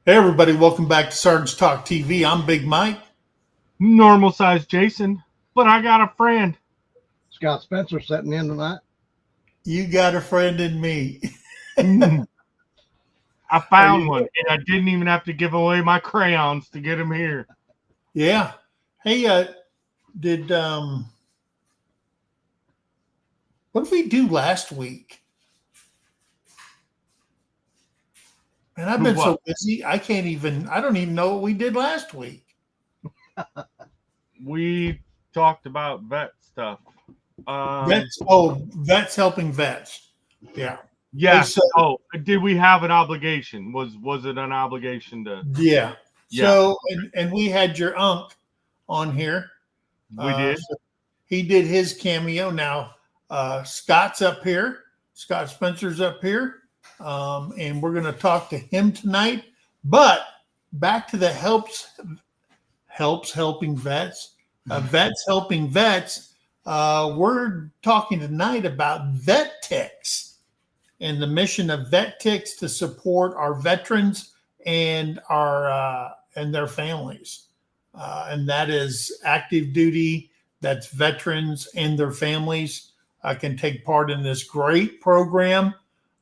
Hey everybody, welcome back to Sergeant's Talk TV. I'm Big Mike. Normal size Jason, but I got a friend. Scott Spencer sitting in tonight. You got a friend in me. I Are found you? one, and I didn't even have to give away my crayons to get him here. Yeah. Hey, did what did we do last week? And I've been so busy, I don't even know what we did last week. We talked about vet stuff. Vets helping vets. Yeah. Yeah. Hey, Did we have an obligation? Was it an obligation to? Yeah. Yeah. So, and we had your unc on here. We did. So he did his cameo. Now, Scott's up here. Scott Spencer's up here. And we're going to talk to him tonight. But back to the helping vets. Vets helping vets. We're talking tonight about Vet Tix and the mission of Vet Tix to support our veterans and their families. And that is active duty. That's veterans and their families can take part in this great program.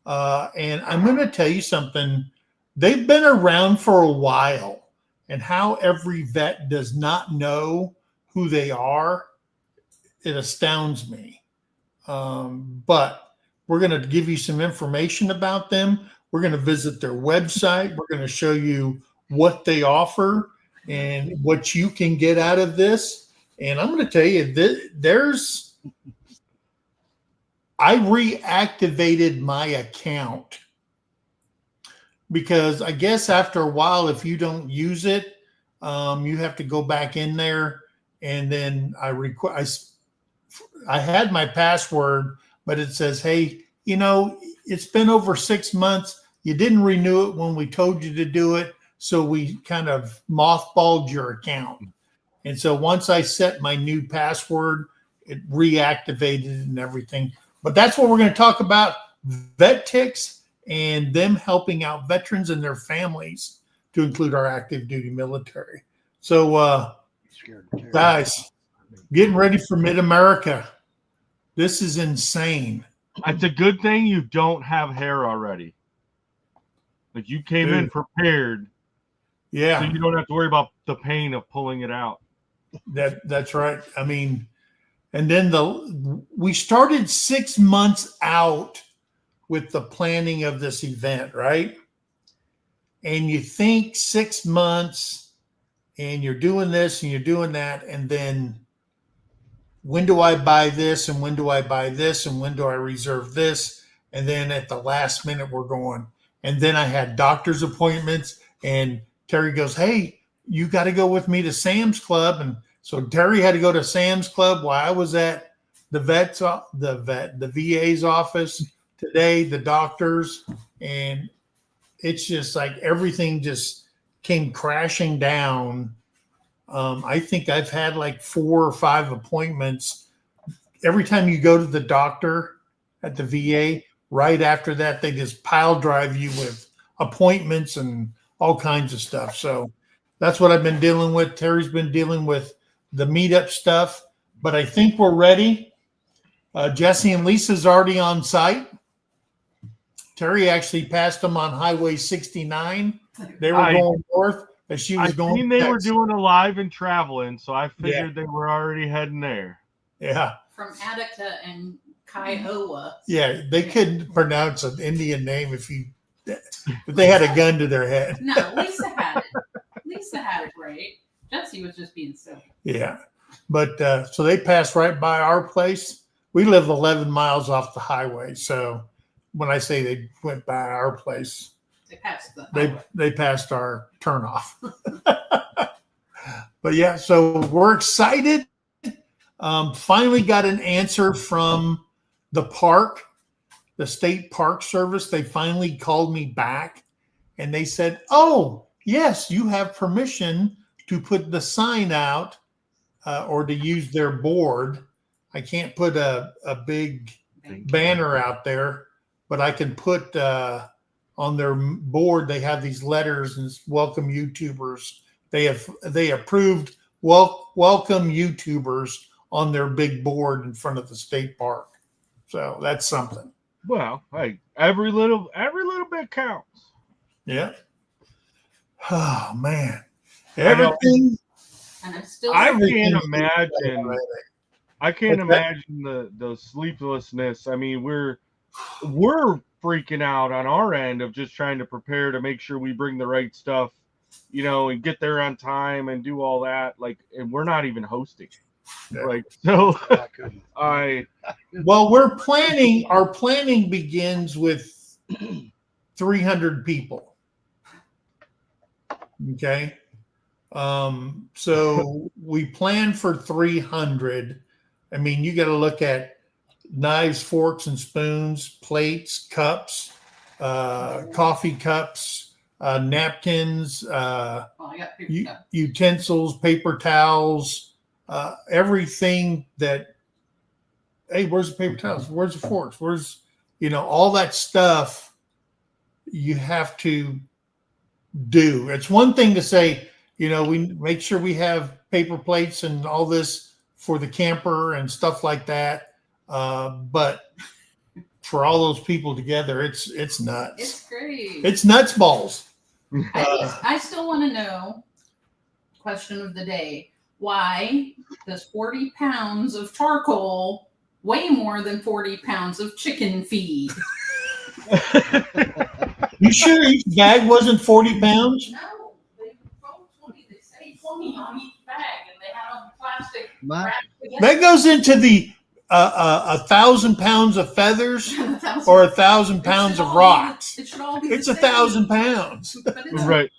And I'm going to tell you something. They've been around for a while, and how every vet does not know who they are, it astounds me. But we're going to give you some information about them. We're going to visit their website. We're going to show you what they offer and what you can get out of this. And I'm going to tell you that I reactivated my account because I guess after a while, if you don't use it, you have to go back in there. And then I had my password, but it says, hey, it's been over 6 months. You didn't renew it when we told you to do it. So we kind of mothballed your account. And so once I set my new password, it reactivated and everything. But that's what we're going to talk about, Vet Tix and them helping out veterans and their families, to include our active duty military. So, guys, getting ready for Mid-America. This is insane. It's a good thing you don't have hair already. Like you came in prepared. Yeah. So you don't have to worry about the pain of pulling it out. That's right. I mean, and then we started 6 months out with the planning of this event, right? And you think 6 months and you're doing this and you're doing that. And then when do I buy this? And when do I buy this? And when do I reserve this? And then at the last minute, we're going. And then I had doctor's appointments, and Terry goes, hey, you got to go with me to Sam's Club. And so Terry had to go to Sam's Club while I was at the VA's office today, the doctors. And it's just like everything just came crashing down. I think I've had like 4 or 5 appointments. Every time you go to the doctor at the VA, right after that, they just pile drive you with appointments and all kinds of stuff. So that's what I've been dealing with. Terry's been dealing with the meetup stuff, but I think we're ready. Jesse and Lisa's already on site. Terry actually passed them on Highway 69. They were going north. She was going. They were doing a live and traveling, so I figured they were already heading there. Yeah. From Attica and Kiowa. Yeah, they couldn't pronounce an Indian name if they had a gun to their head. No, Lisa had it. Lisa had it right. Jesse was just being silly. Yeah, but so they passed right by our place. We live 11 miles off the highway, so when I say they went by our place. They passed our turnoff. But yeah, so we're excited. Finally got an answer from the park, the state park service. They finally called me back and they said, oh, yes, you have permission to put the sign out or to use their board. I can't put a big banner out there, but I can put on their board, they have these letters and welcome YouTubers. They approved welcome YouTubers on their big board in front of the state park. So that's something. Well, hey, every little bit counts. Yeah. Oh man. I know. Everything. And I'm still. I Everything can't imagine. I can't imagine the sleeplessness. I mean, we're freaking out on our end of just trying to prepare to make sure we bring the right stuff, and get there on time and do all that. Like, and we're not even hosting. Yeah. Right. So I couldn't. Well, we're planning. Our planning begins with 300 people. Okay. So we plan for 300. I mean, you got to look at knives, forks, and spoons, plates, cups, coffee cups, napkins, I got paper cups. utensils, paper towels, everything that. Hey, where's the paper towels? Where's the forks? Where's, all that stuff you have to do. It's one thing to say, we make sure we have paper plates and all this for the camper and stuff like that. But for all those people together, it's nuts. It's great. It's nuts balls. I still want to know, question of the day, why does 40 pounds of charcoal weigh more than 40 pounds of chicken feed? You sure each bag wasn't 40 pounds? No, they told 20. They say 20 on each bag, and they had a plastic My- wrap together. That goes into the 1,000 pounds of feathers or 1,000 pounds of rocks. It should all be. It's the 1,000 same, pounds. but it's right.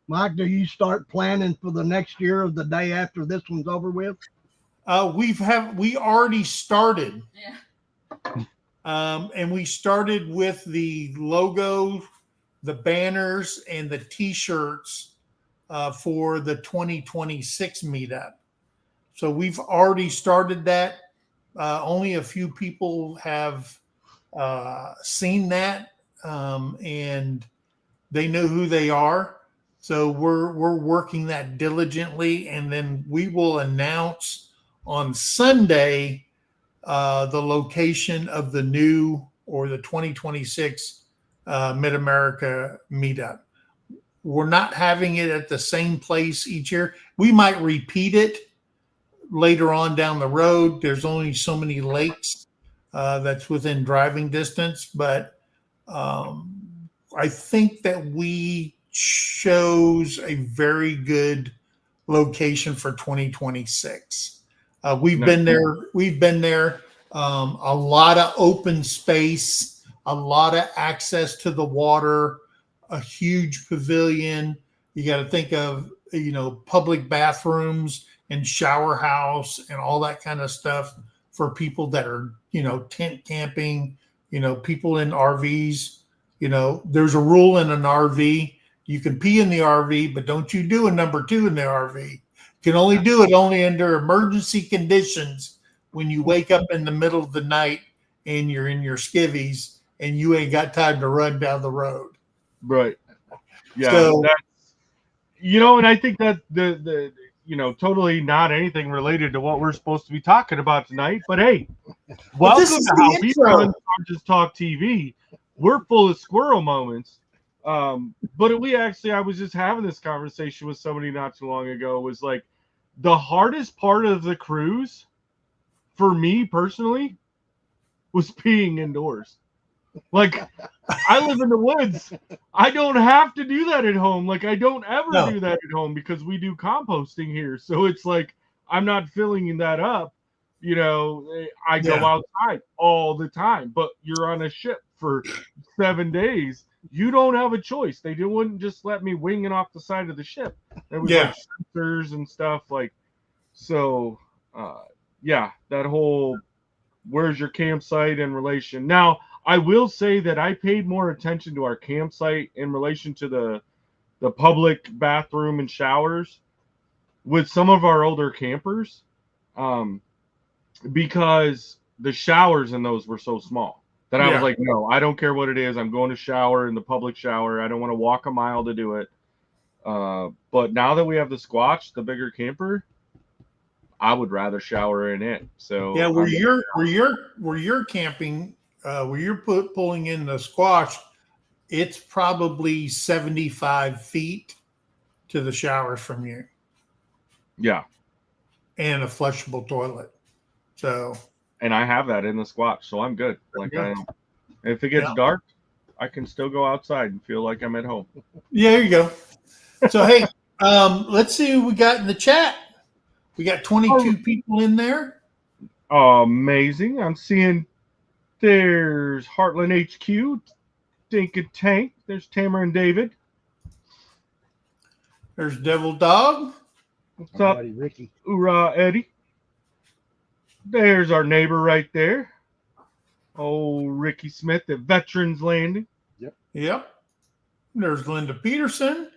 Mike, do you start planning for the next year or the day after this one's over with? We already started. Yeah. And we started with the logo, the banners, and the T-shirts for the 2026 meetup. So we've already started that. Only a few people have seen that, and they know who they are. So we're working that diligently, and then we will announce on Sunday the location of the new or the 2026 Mid-America meetup. We're not having it at the same place each year. We might repeat it later on down the road. There's only so many lakes that's within driving distance, but I think that we chose a very good location for 2026. We've been there. A lot of open space, a lot of access to the water, a huge pavilion. You got to think of, public bathrooms and shower house and all that kind of stuff for people that are, tent camping, people in RVs. There's a rule in an RV. You can pee in the RV, but don't you do a number 2 in the RV. Can only do it only under emergency conditions when you wake up in the middle of the night and you're in your skivvies and you ain't got time to run down the road. Right. Yeah. So, that's, and I think that the totally not anything related to what we're supposed to be talking about tonight. But hey, welcome to How We Run Just Talk TV. We're full of squirrel moments. But I was just having this conversation with somebody not too long ago. Was like, the hardest part of the cruise for me personally was being indoors. Like, I live in the woods. I don't have to do that at home. Like, I don't ever do that at home because we do composting here. So it's like, I'm not filling that up. I go outside all the time, but you're on a ship for 7 days. You don't have a choice. They wouldn't just let me wing it off the side of the ship. There was like sensors and stuff so that whole where's your campsite in relation. Now, I will say that I paid more attention to our campsite in relation to the public bathroom and showers with some of our older campers, because the showers in those were so small. Then I was like, no, I don't care what it is. I'm going to shower in the public shower. I don't want to walk a mile to do it. But now that we have the Squatch, the bigger camper, I would rather shower in it. So yeah, where you're camping, where you're pulling in the Squatch, it's probably 75 feet to the showers from you. Yeah. And a flushable toilet. So. And I have that in the Squatch, so I'm good. Like, if it gets dark, I can still go outside and feel like I'm at home. Yeah, there you go. So, hey, let's see who we got in the chat. We got 22 people in there. Amazing. I'm seeing there's Heartland HQ, Dink and Tank. There's Tamer and David. There's Devil Dog. What's up, Ricky? Hoorah, Eddie. There's our neighbor right there. Oh, Ricky Smith at Veterans Landing. Yep. There's Linda Peterson.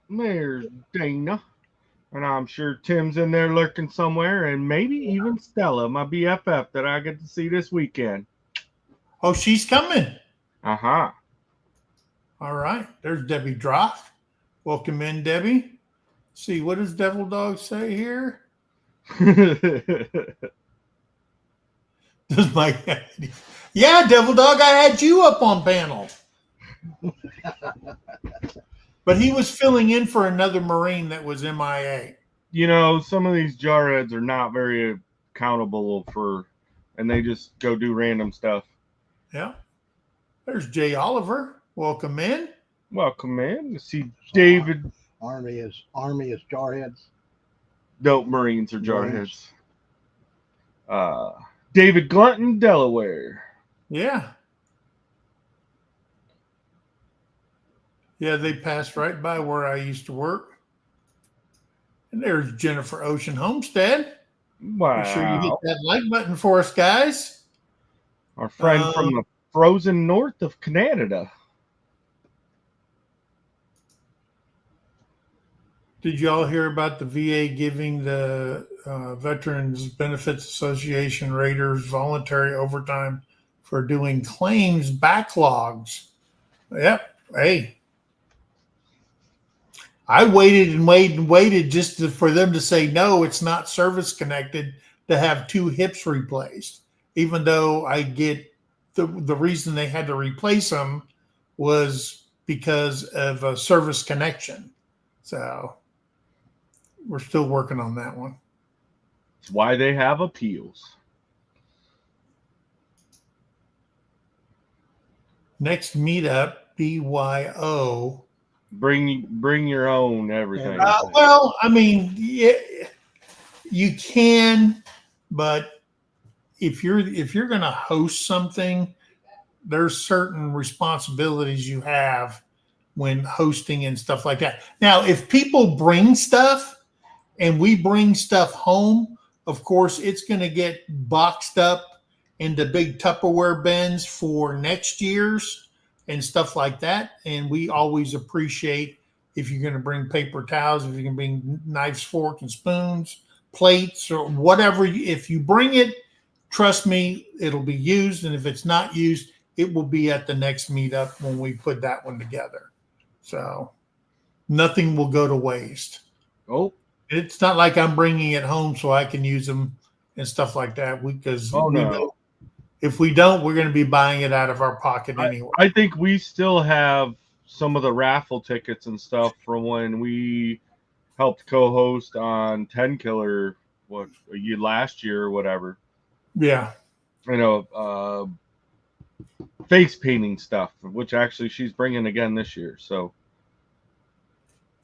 There's Dana. And I'm sure Tim's in there lurking somewhere. And maybe even Stella, my BFF, that I get to see this weekend. Oh, she's coming. Uh-huh. All right. There's Debbie Droff. Welcome in, Debbie. See, what does Devil Dog say here? Does my yeah, Devil Dog, I had you up on panel. But he was filling in for another Marine that was MIA. You know, some of these jarheads are not very accountable and they just go do random stuff. Yeah. There's Jay Oliver. Welcome in. Welcome in. See David. Army is jarheads. No, Marines are jarheads. David Glutton, Delaware. Yeah. Yeah, they passed right by where I used to work. And there's Jennifer Ocean Homestead. Wow. Make sure you hit that like button for us, guys. Our friend from the frozen north of Canada. Did y'all hear about the VA giving the Veterans Benefits Association Raiders voluntary overtime for doing claims backlogs? Yep. Hey. I waited and waited just for them to say, no, it's not service connected, to have 2 hips replaced. Even though I get the reason they had to replace them was because of a service connection. So we're still working on that one. That's why they have appeals. Next meetup, BYO. Bring your own everything. Well, I mean, yeah, you can, but if you're going to host something, there's certain responsibilities you have when hosting and stuff like that. Now, if people bring stuff and we bring stuff home, of course, it's going to get boxed up into big Tupperware bins for next year's and stuff like that. And we always appreciate if you're going to bring paper towels, if you can bring knives, forks, and spoons, plates, or whatever. If you bring it, trust me, it'll be used. And if it's not used, it will be at the next meetup when we put that one together. So nothing will go to waste. Oh, it's not like I'm bringing it home so I can use them and stuff like that. Because if we don't, we're going to be buying it out of our pocket anyway. I think we still have some of the raffle tickets and stuff from when we helped co-host on 10 Killer last year or whatever. Yeah. You know, face painting stuff, which actually she's bringing again this year. So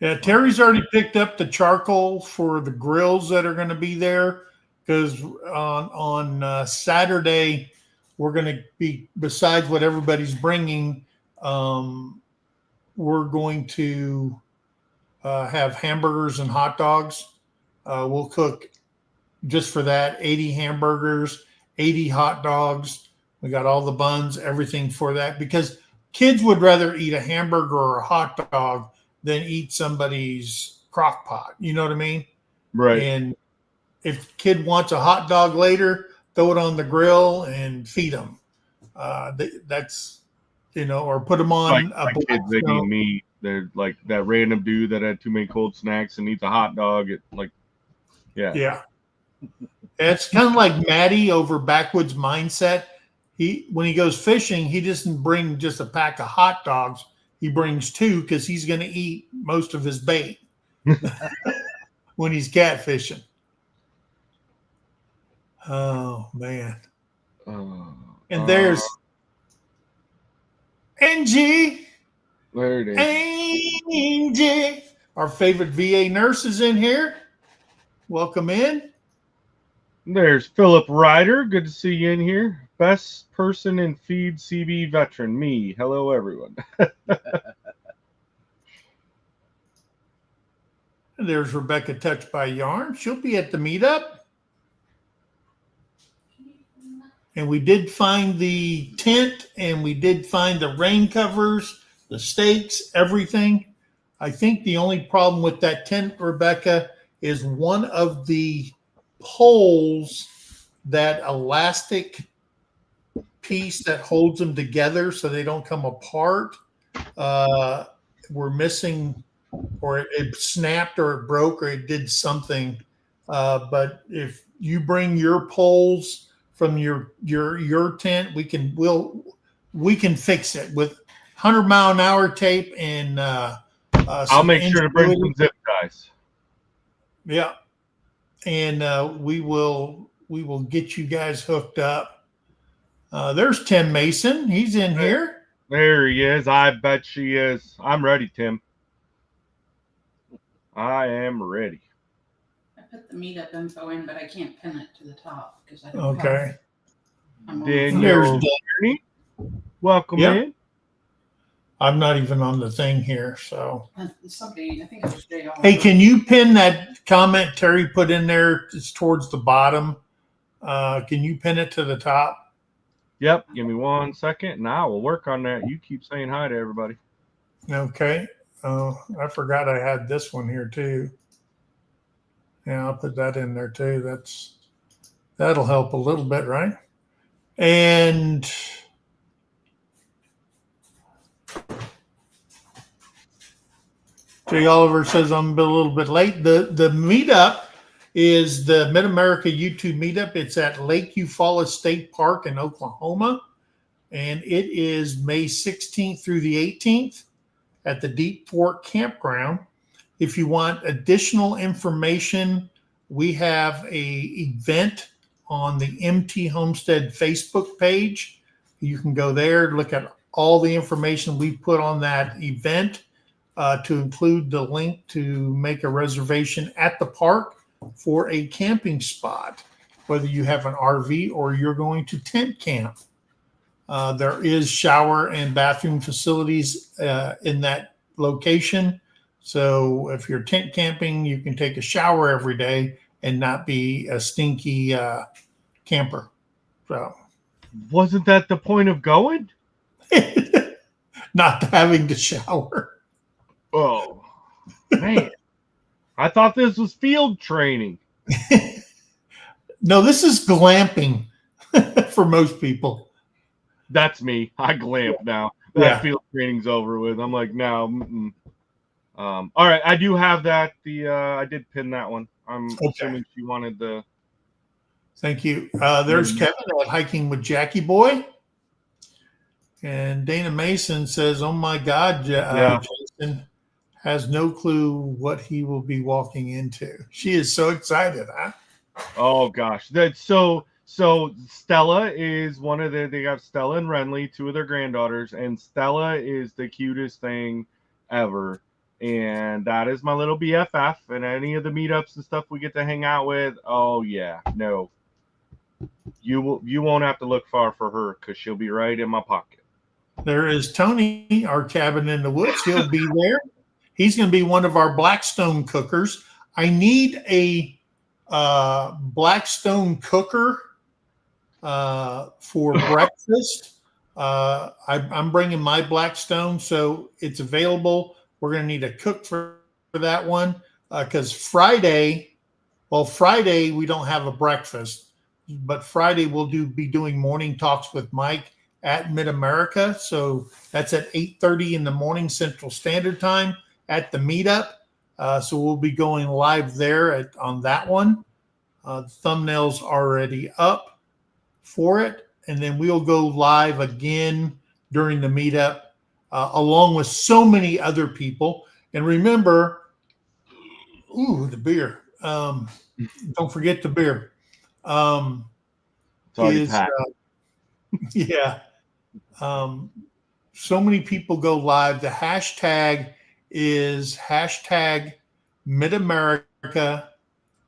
yeah, Terry's already picked up the charcoal for the grills that are going to be there, because on Saturday we're going to be, besides what everybody's bringing, we're going to have hamburgers and hot dogs. We'll cook just for that 80 hamburgers, 80 hot dogs. We got all the buns, everything for that, because kids would rather eat a hamburger or a hot dog than eat somebody's crock pot. You know what I mean? Right. And if kid wants a hot dog later, throw it on the grill and feed them. That's, or put them on a like kids, they need meat. They're like that random dude that had too many cold snacks and eats a hot dog. Yeah. It's kind of like Maddie over Backwoods Mindset. When he goes fishing, he doesn't bring just a pack of hot dogs. He brings 2 because he's going to eat most of his bait when he's catfishing. Oh, man. And there's Angie. There it is. Angie. Our favorite VA nurse is in here. Welcome in. There's Philip Ryder. Good to see you in here. Best person in feed CB veteran. Me. Hello, everyone. There's Rebecca Touched by Yarn. She'll be at the meetup. And we did find the tent, and we did find the rain covers, the stakes, everything. I think the only problem with that tent, Rebecca, is one of the poles, that elastic piece that holds them together so they don't come apart. We're missing, or it snapped, or it broke, or it did something. But if you bring your poles from your tent, we can fix it with 100-mile-an-hour tape and I'll make sure to bring some zip ties. Yeah, and we will get you guys hooked up. There's Tim Mason. He's in here. There he is. I bet she is. I'm ready, Tim. I am ready. I put the meetup info in, but I can't pin it to the top because I don't. Okay. Daniel, welcome in. I'm not even on the thing here, so. Somebody, I think it was JR. Hey, can you pin that comment Terry put in there? It's towards the bottom. Can you pin it to the top? Yep. Give me 1 second, and I will work on that. You keep saying hi to everybody. Okay. I forgot I had this one here too. Yeah, I'll put that in there too. That'll help a little bit, right? And Jay Oliver says I'm a little bit late. The meetup is the Mid-America YouTube meetup. It's at Lake Eufaula State Park in Oklahoma. And it is May 16th through the 18th at the Deep Fork Campground. If you want additional information, we have an event on the MT Homestead Facebook page. You can go there, look at all the information we put on that event, to include the link to make a reservation at the park for a camping spot, whether you have an RV or you're going to tent camp. There is shower and bathroom facilities in that location. So if you're tent camping, you can take a shower every day and not be a stinky camper. So, wasn't that the point of going? Not having to shower. Oh, man. I thought this was field training. No, this is glamping for most people. That's me. I glamp now. That field training's over with. I'm like, no. All right, I do have that. I did pin that one. I'm assuming she wanted the. Thank you. There's Kevin at Hiking with Jackie Boy. And Dana Mason says, oh my God, Jason has no clue what he will be walking into. She is so excited, huh? Oh gosh. So Stella is one of they got Stella and Renly, 2 of their granddaughters, and Stella is the cutest thing ever. And that is my little BFF, and any of the meetups and stuff we get to hang out with. Oh yeah, no. You won't have to look far for her because she'll be right in my pocket. There is Tony, our cabin in the woods. He'll be there. He's going to be one of our Blackstone cookers. I need a Blackstone cooker for breakfast. I'm bringing my Blackstone, so it's available. We're going to need a cook for that one because Friday Well, Friday we don't have a breakfast, but Friday we'll be doing morning talks with Mike at Mid America. So that's at 8:30 in the morning Central Standard Time at the meetup. So we'll be going live there on that one. The thumbnail's already up for it, and then we'll go live again during the meetup, along with so many other people. And remember, the beer. Don't forget the beer. It's already packed. Yeah. So many people go live. The hashtag is hashtag MidAmerica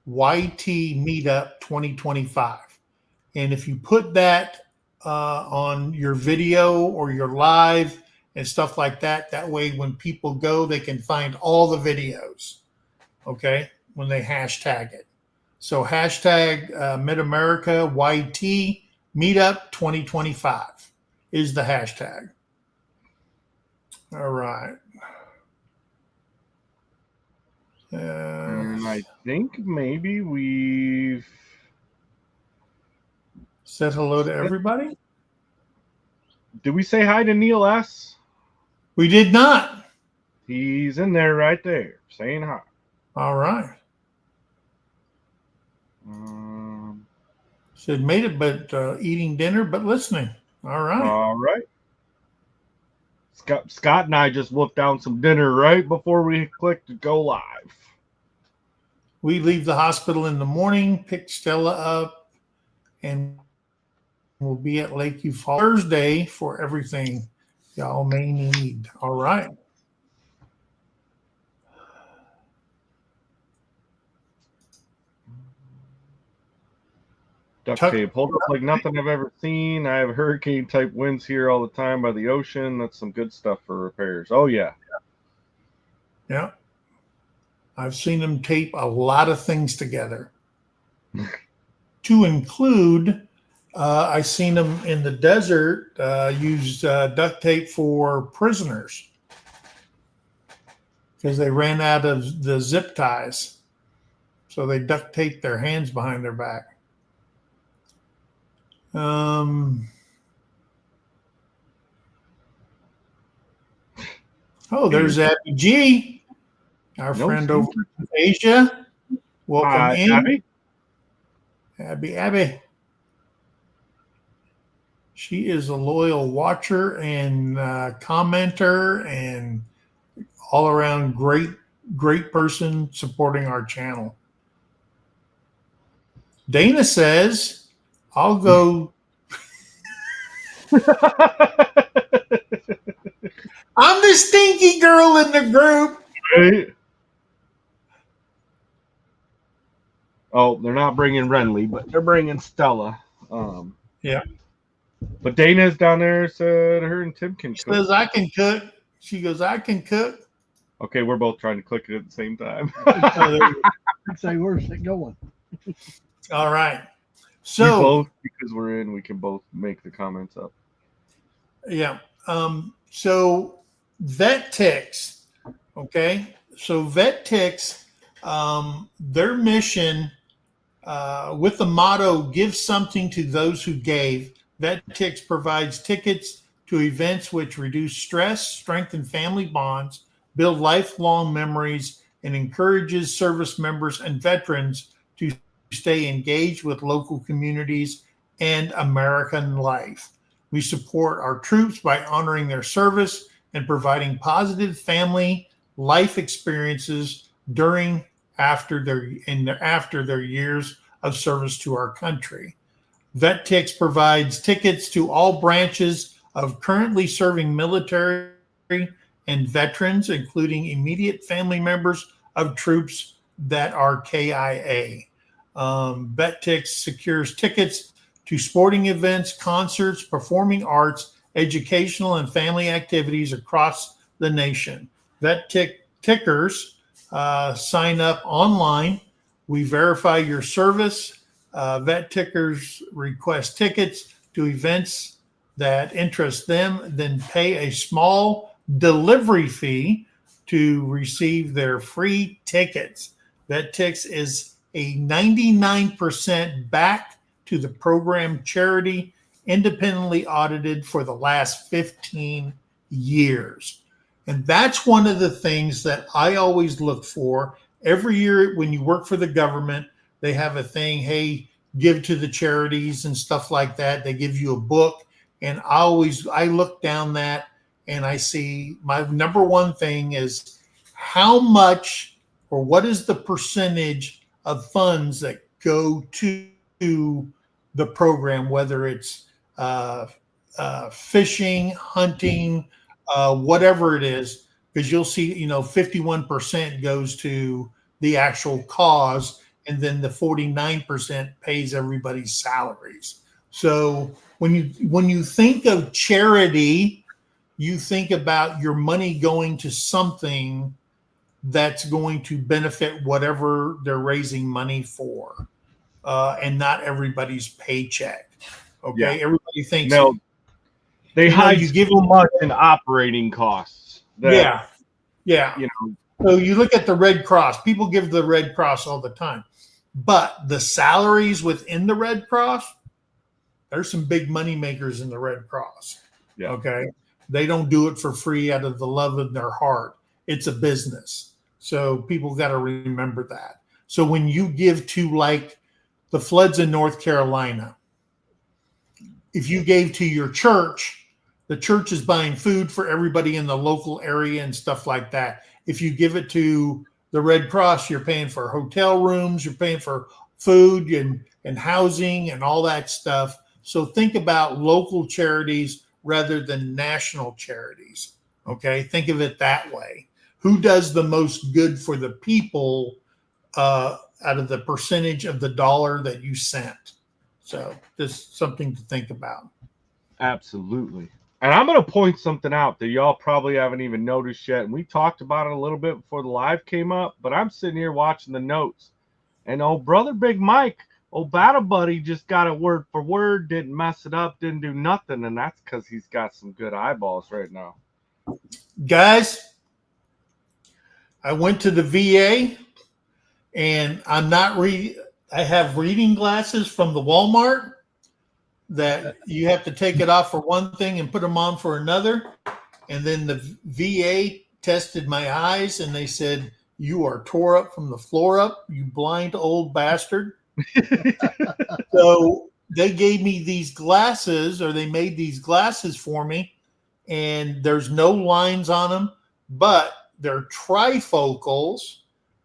YT Meetup 2025. And if you put that on your video or your live and stuff like that, that way when people go, they can find all the videos, okay, when they hashtag it. So hashtag MidAmerica YT Meetup 2025 is the hashtag. All right. And I think maybe we've said hello to everybody. Did we say hi to Neil S? We did not. He's in there right there saying hi. All right. Said made it, but eating dinner, but listening. All right. All right. Scott and I just looked down some dinner right before we clicked to go live. We leave the hospital in the morning, pick Stella up, and we'll be at Lakeview Falls Thursday for everything y'all may need. All right. Duct tape. Hold up like nothing I've ever seen. I have hurricane-type winds here all the time by the ocean. That's some good stuff for repairs. Oh, yeah. Yeah. I've seen them tape a lot of things together. To include, I seen them in the desert use duct tape for prisoners because they ran out of the zip ties. So they duct taped their hands behind their back. Oh, there's Abby G, our friend over in Asia. Welcome in. Abby. She is a loyal watcher and commenter and all around great person supporting our channel. Dana says, I'll go. I'm the stinky girl in the group. Right. Oh, they're not bringing Renly, but they're bringing Stella. Yeah. But Dana's down there, said her and Tim can cook. Says I can cook. She goes, I can cook. Okay, we're both trying to click it at the same time. I'd say, where's it going? All right. We So both, because we're in, we can both make the comments up. Yeah. So Vet Tix, okay. So Vet Tix, their mission with the motto, give something to those who gave. Vet Tix provides tickets to events which reduce stress, strengthen family bonds, build lifelong memories, and encourages service members and veterans to stay engaged with local communities and American life. We support our troops by honoring their service and providing positive family life experiences after their years of service to our country. Vet Tix provides tickets to all branches of currently serving military and veterans, including immediate family members of troops that are KIA. Vet Tix secures tickets to sporting events, concerts, performing arts, educational, and family activities across the nation. Vet Tickers sign up online. We verify your service. Vet Tickers request tickets to events that interest them, then pay a small delivery fee to receive their free tickets. Vet Tix is a 99% back to the program charity, independently audited for the last 15 years. And that's one of the things that I always look for. Every year when you work for the government, they have a thing, hey, give to the charities and stuff like that. They give you a book. And I look down that and I see my number one thing is how much or what is the percentage of funds that go to the program, whether it's fishing, hunting, whatever it is, because you'll see, 51% goes to the actual cause, and then the 49% pays everybody's salaries. So when you think of charity, you think about your money going to something that's going to benefit whatever they're raising money for, and not everybody's paycheck. Okay, Yeah. everybody thinks No, they hide you give so much in operating costs. That, yeah. So you look at the Red Cross. People give the Red Cross all the time, but the salaries within the Red Cross, there's some big money makers in the Red Cross. Yeah. Okay, they don't do it for free out of the love of their heart. It's a business, so people got to remember that. So when you give to like the floods in North Carolina, if you gave to your church, the church is buying food for everybody in the local area and stuff like that. If you give it to the Red Cross, you're paying for hotel rooms, you're paying for food and housing and all that stuff. So think about local charities rather than national charities. Okay, think of it that way. Who does the most good for the people out of the percentage of the dollar that you sent? So just something to think about. Absolutely. And I'm going to point something out that y'all probably haven't even noticed yet. And we talked about it a little bit before the live came up, but I'm sitting here watching the notes. And old brother Big Mike, old Battle Buddy, just got it word for word, didn't mess it up, didn't do nothing. And that's because he's got some good eyeballs right now. Guys, I went to the VA and I'm not reading. I have reading glasses from the Walmart that you have to take it off for one thing and put them on for another. And then the VA tested my eyes and they said, "You are tore up from the floor up, you blind old bastard." So they gave me these glasses, or they made these glasses for me, and there's no lines on them, but they're trifocals,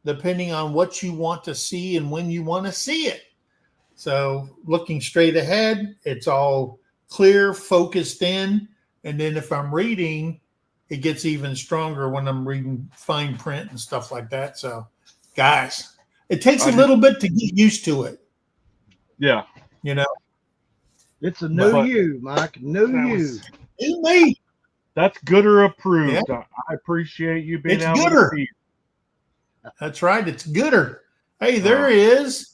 depending on what you want to see and when you want to see it. So looking straight ahead, it's all clear, focused in. And then if I'm reading, it gets even stronger when I'm reading fine print and stuff like that. So, guys, it takes a little bit to get used to it. Yeah. It's a new you, Mike. New you. It's me. That's Gooder approved. Yeah. I appreciate you being It's able Gooder. to see. That's right. It's Gooder. Hey, there he is.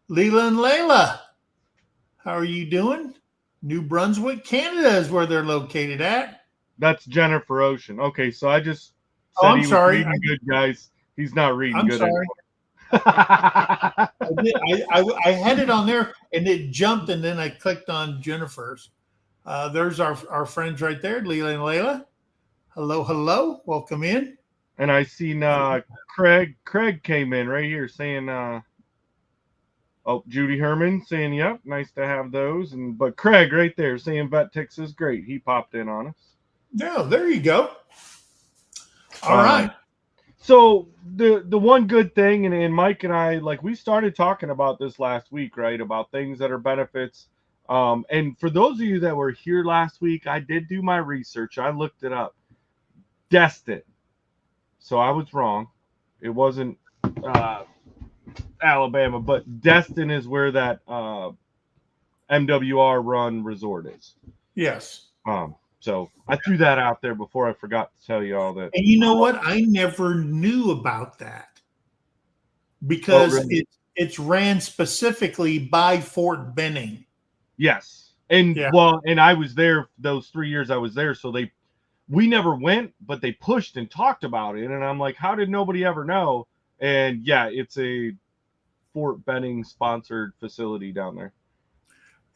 Leela and Layla. How are you doing? New Brunswick, Canada is where they're located at. That's Jennifer Ocean. Okay, so I just Oh, said I'm he was sorry. reading good, guys. He's not reading I'm good sorry. anymore. I had it on there and it jumped, and then I clicked on Jennifer's. There's our friends right there, Leela and Layla. Hello, hello. Welcome in. And I seen Craig. Craig came in right here saying, Judy Herman saying, "Yep, nice to have those." But Craig right there saying Vet Tix is great. He popped in on us. Yeah, there you go. All right. So the one good thing, and Mike and I, like, we started talking about this last week, right? About things that are benefits. And for those of you that were here last week, I did do my research. I looked it up. Destin. So I was wrong. It wasn't Alabama, but Destin is where that MWR run resort is. Yes. So I threw that out there before I forgot to tell you all that. And you know what? I never knew about that because it's ran specifically by Fort Benning. Yes. And Yeah. well, and I was there those 3 years I was there. So we never went, but they pushed and talked about it. And I'm like, how did nobody ever know? And yeah, it's a Fort Benning sponsored facility down there.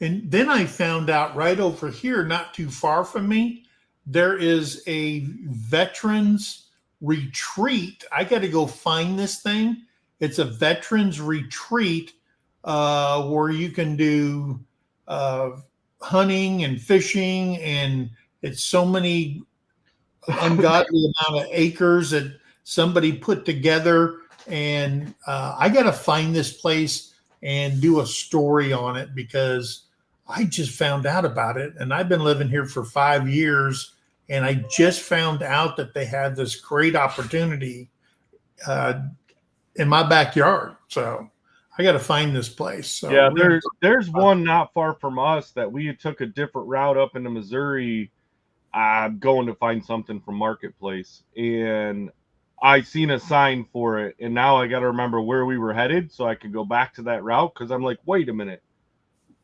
And then I found out right over here, not too far from me, there is a veterans retreat. I got to go find this thing. It's a veterans retreat where you can do hunting and fishing, and it's so many ungodly amount of acres that somebody put together. And I got to find this place and do a story on it because I just found out about it. And I've been living here for 5 years. And I just found out that they had this great opportunity in my backyard. So I got to find this place. So yeah, there's one not far from us that we took a different route up into Missouri. I'm going to find something from Marketplace, and I seen a sign for it, and now I got to remember where we were headed so I could go back to that route because I'm like, wait a minute,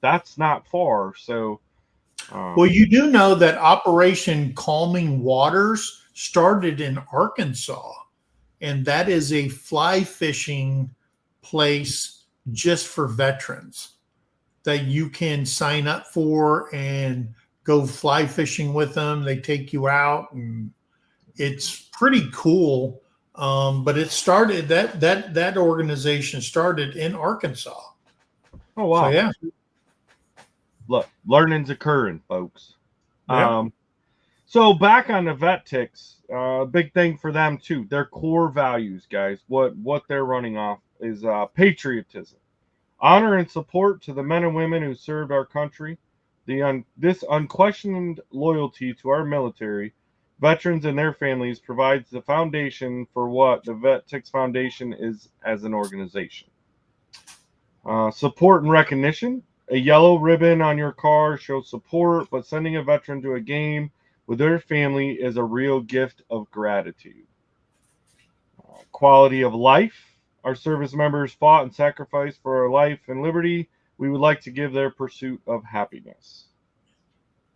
that's not far. So, well, you do know that Operation Calming Waters started in Arkansas, and that is a fly fishing place just for veterans that you can sign up for and go fly fishing with them. They take you out, and it's pretty cool. But it started that organization started in Arkansas. oh wow, So, yeah. Look, learning's occurring, folks. Yeah. So back on the Vet Tix, big thing for them too. Their core values, guys. What they're running off is patriotism, honor, and support to the men and women who served our country. This unquestioned loyalty to our military, veterans, and their families provides the foundation for what the Vet Tix Foundation is as an organization. Support and recognition. A yellow ribbon on your car shows support, but sending a veteran to a game with their family is a real gift of gratitude. Quality of life. Our service members fought and sacrificed for our life and liberty. We would like to give their pursuit of happiness.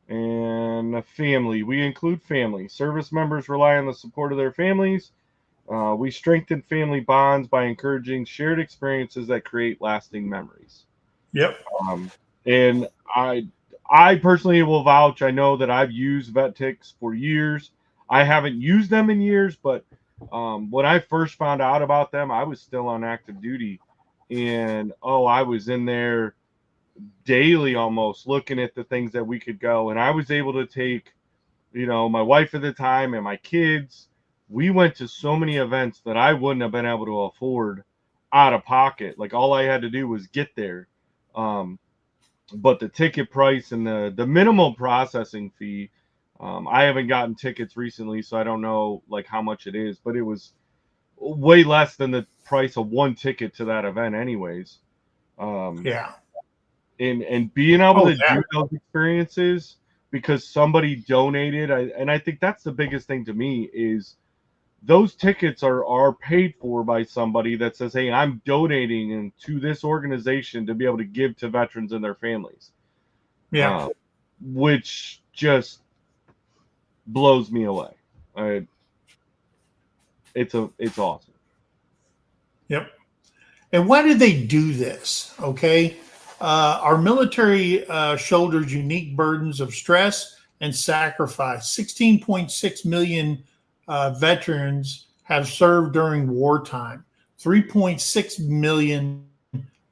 And family. We include family. Service members rely on the support of their families. We strengthen family bonds by encouraging shared experiences that create lasting memories. Yep. And I personally will vouch. I know that I've used Vet Tix for years. I haven't used them in years, but when I first found out about them, I was still on active duty, and I was in there daily almost looking at the things that we could go, and I was able to take, my wife at the time and my kids. We went to so many events that I wouldn't have been able to afford out of pocket. Like all I had to do was get there. But the ticket price and the minimal processing fee, I haven't gotten tickets recently, so I don't know like how much it is, but it was way less than the price of one ticket to that event anyways. Yeah. And being able to do those experiences because somebody donated, I think that's the biggest thing to me is those tickets are paid for by somebody that says, hey, I'm donating to this organization to be able to give to veterans and their families. Yeah. Which just blows me away. It's awesome. Yep. And why did they do this? Okay. Our military shoulders unique burdens of stress and sacrifice. 16.6 million veterans have served during wartime. 3.6 million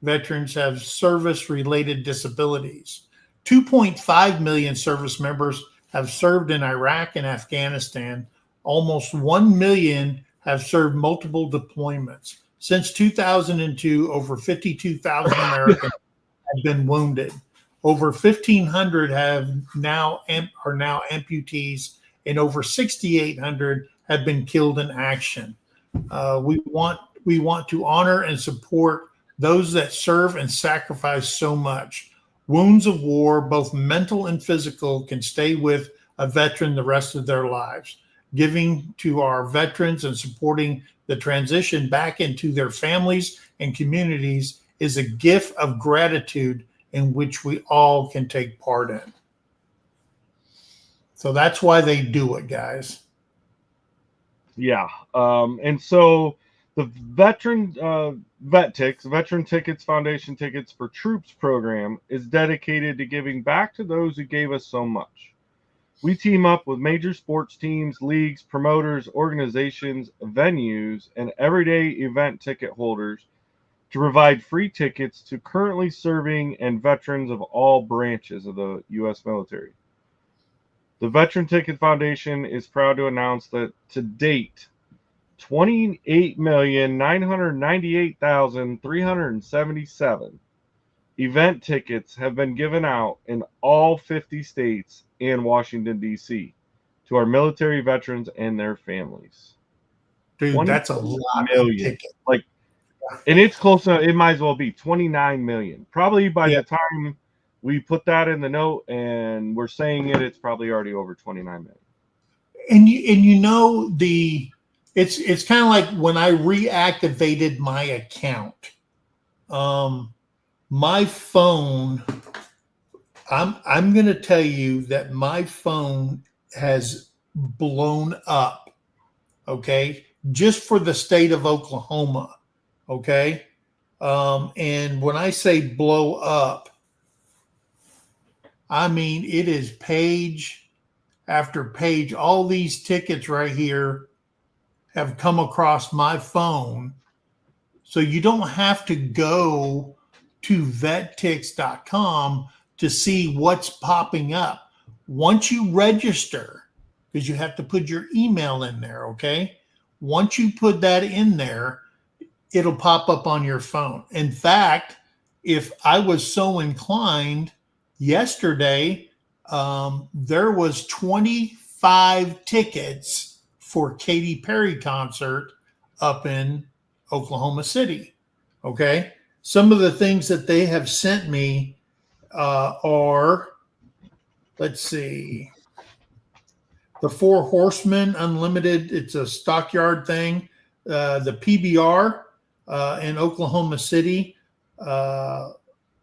veterans have service-related disabilities. 2.5 million service members have served in Iraq and Afghanistan. Almost 1 million have served multiple deployments. Since 2002, over 52,000 Americans have been wounded. Over 1,500 are now amputees, and over 6,800 have been killed in action. We want to honor and support those that serve and sacrifice so much. Wounds of war, both mental and physical, can stay with a veteran the rest of their lives. Giving to our veterans and supporting the transition back into their families and communities is a gift of gratitude in which we all can take part in. So that's why they do it, guys. Yeah. And so The Vet Tix, Veteran Tickets Foundation Tickets for Troops program is dedicated to giving back to those who gave us so much. We team up with major sports teams, leagues, promoters, organizations, venues, and everyday event ticket holders to provide free tickets to currently serving and veterans of all branches of the U.S. military. The Veteran Ticket Foundation is proud to announce that to date, 28,998,377 event tickets have been given out in all 50 states and Washington, D.C. to our military veterans and their families. Dude, that's a lot of tickets. Like, and it's close to, it might as well be 29 million. Probably by the time we put that in the note and we're saying it, it's probably already over 29 million. And you know, it's kind of like when I reactivated my account. My phone, I'm going to tell you that my phone has blown up. Okay, just for the state of Oklahoma. Okay, and when I say blow up, I mean it is page after page. All these tickets right here have come across my phone. So you don't have to go to vettix.com to see what's popping up. Once you register, because you have to put your email in there, okay? Once you put that in there, it'll pop up on your phone. In fact, if I was so inclined, yesterday, there was 25 tickets for Katy Perry concert up in Oklahoma City. Okay. Some of the things that they have sent me are, let's see, the Four Horsemen Unlimited. It's a stockyard thing. The PBR in Oklahoma City.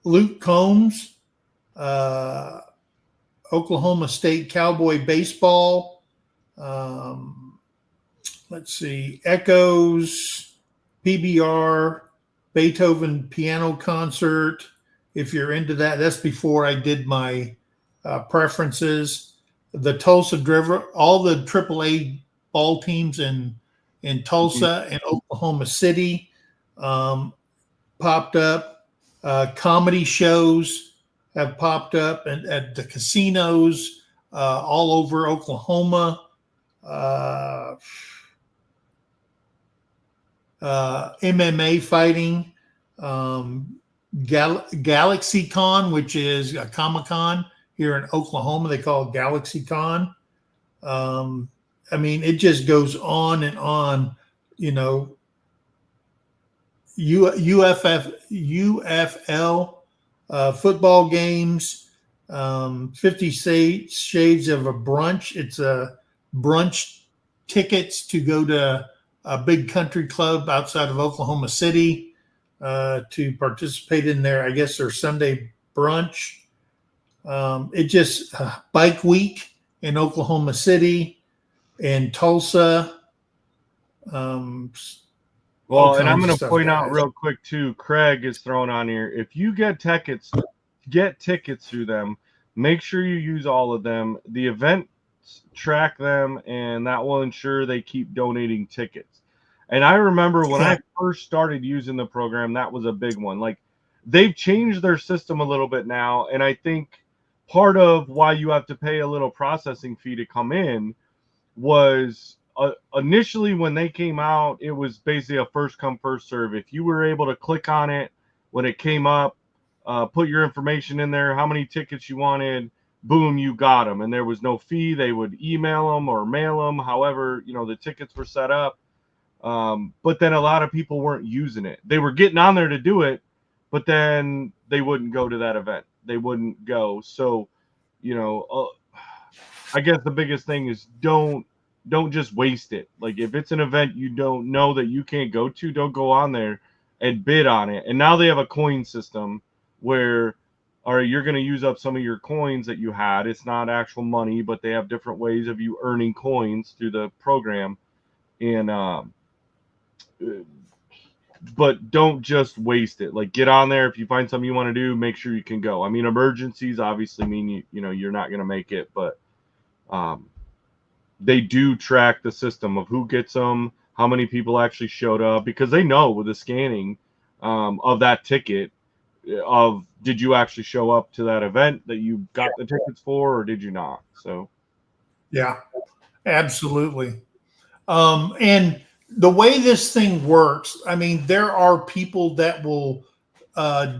Luke Combs, Oklahoma State Cowboy Baseball. Let's see, Echoes, PBR, Beethoven Piano Concert. If you're into that, that's before I did my preferences. The Tulsa Driver, all the AAA ball teams in Tulsa and Oklahoma City popped up. Comedy shows have popped up at the casinos all over Oklahoma. MMA fighting, Galaxy Con, which is a Comic-Con here in Oklahoma. They call it Galaxy Con. I mean, it just goes on and on, you know. UFL football games, 50 Shades of a Brunch. It's a brunch tickets to go to a big country club outside of Oklahoma City to participate in their, I guess, their Sunday brunch. It just Bike Week in Oklahoma City and Tulsa. Well, and I'm going to point out real quick too, Craig is thrown on here. If you get tickets through them, make sure you use all of them. The events track them, and that will ensure they keep donating tickets. And I remember when I first started using the program, that was a big one. Like, they've changed their system a little bit now, and I think part of why you have to pay a little processing fee to come in was initially when they came out, it was basically a first come first serve. If you were able to click on it when it came up, put your information in there, how many tickets you wanted, boom, you got them, and there was no fee. They would email them or mail them, however, you know, the tickets were set up. But then a lot of people weren't using it. They were getting on there to do it, but then they wouldn't go to that event. They wouldn't go. So, you know, I guess the biggest thing is don't just waste it. Like, if it's an event you don't know that you can't go to, don't go on there and bid on it. And now they have a coin system where, all right, you're going to use up some of your coins that you had. It's not actual money, but they have different ways of you earning coins through the program. And but don't just waste it. Like, get on there. If you find something you want to do, make sure you can go. I mean, emergencies obviously mean you're not going to make it, but they do track the system of who gets them, how many people actually showed up, because they know with the scanning of that ticket of did you actually show up to that event that you got the tickets for, or did you not? So yeah, absolutely. And the way this thing works, I mean, there are people that will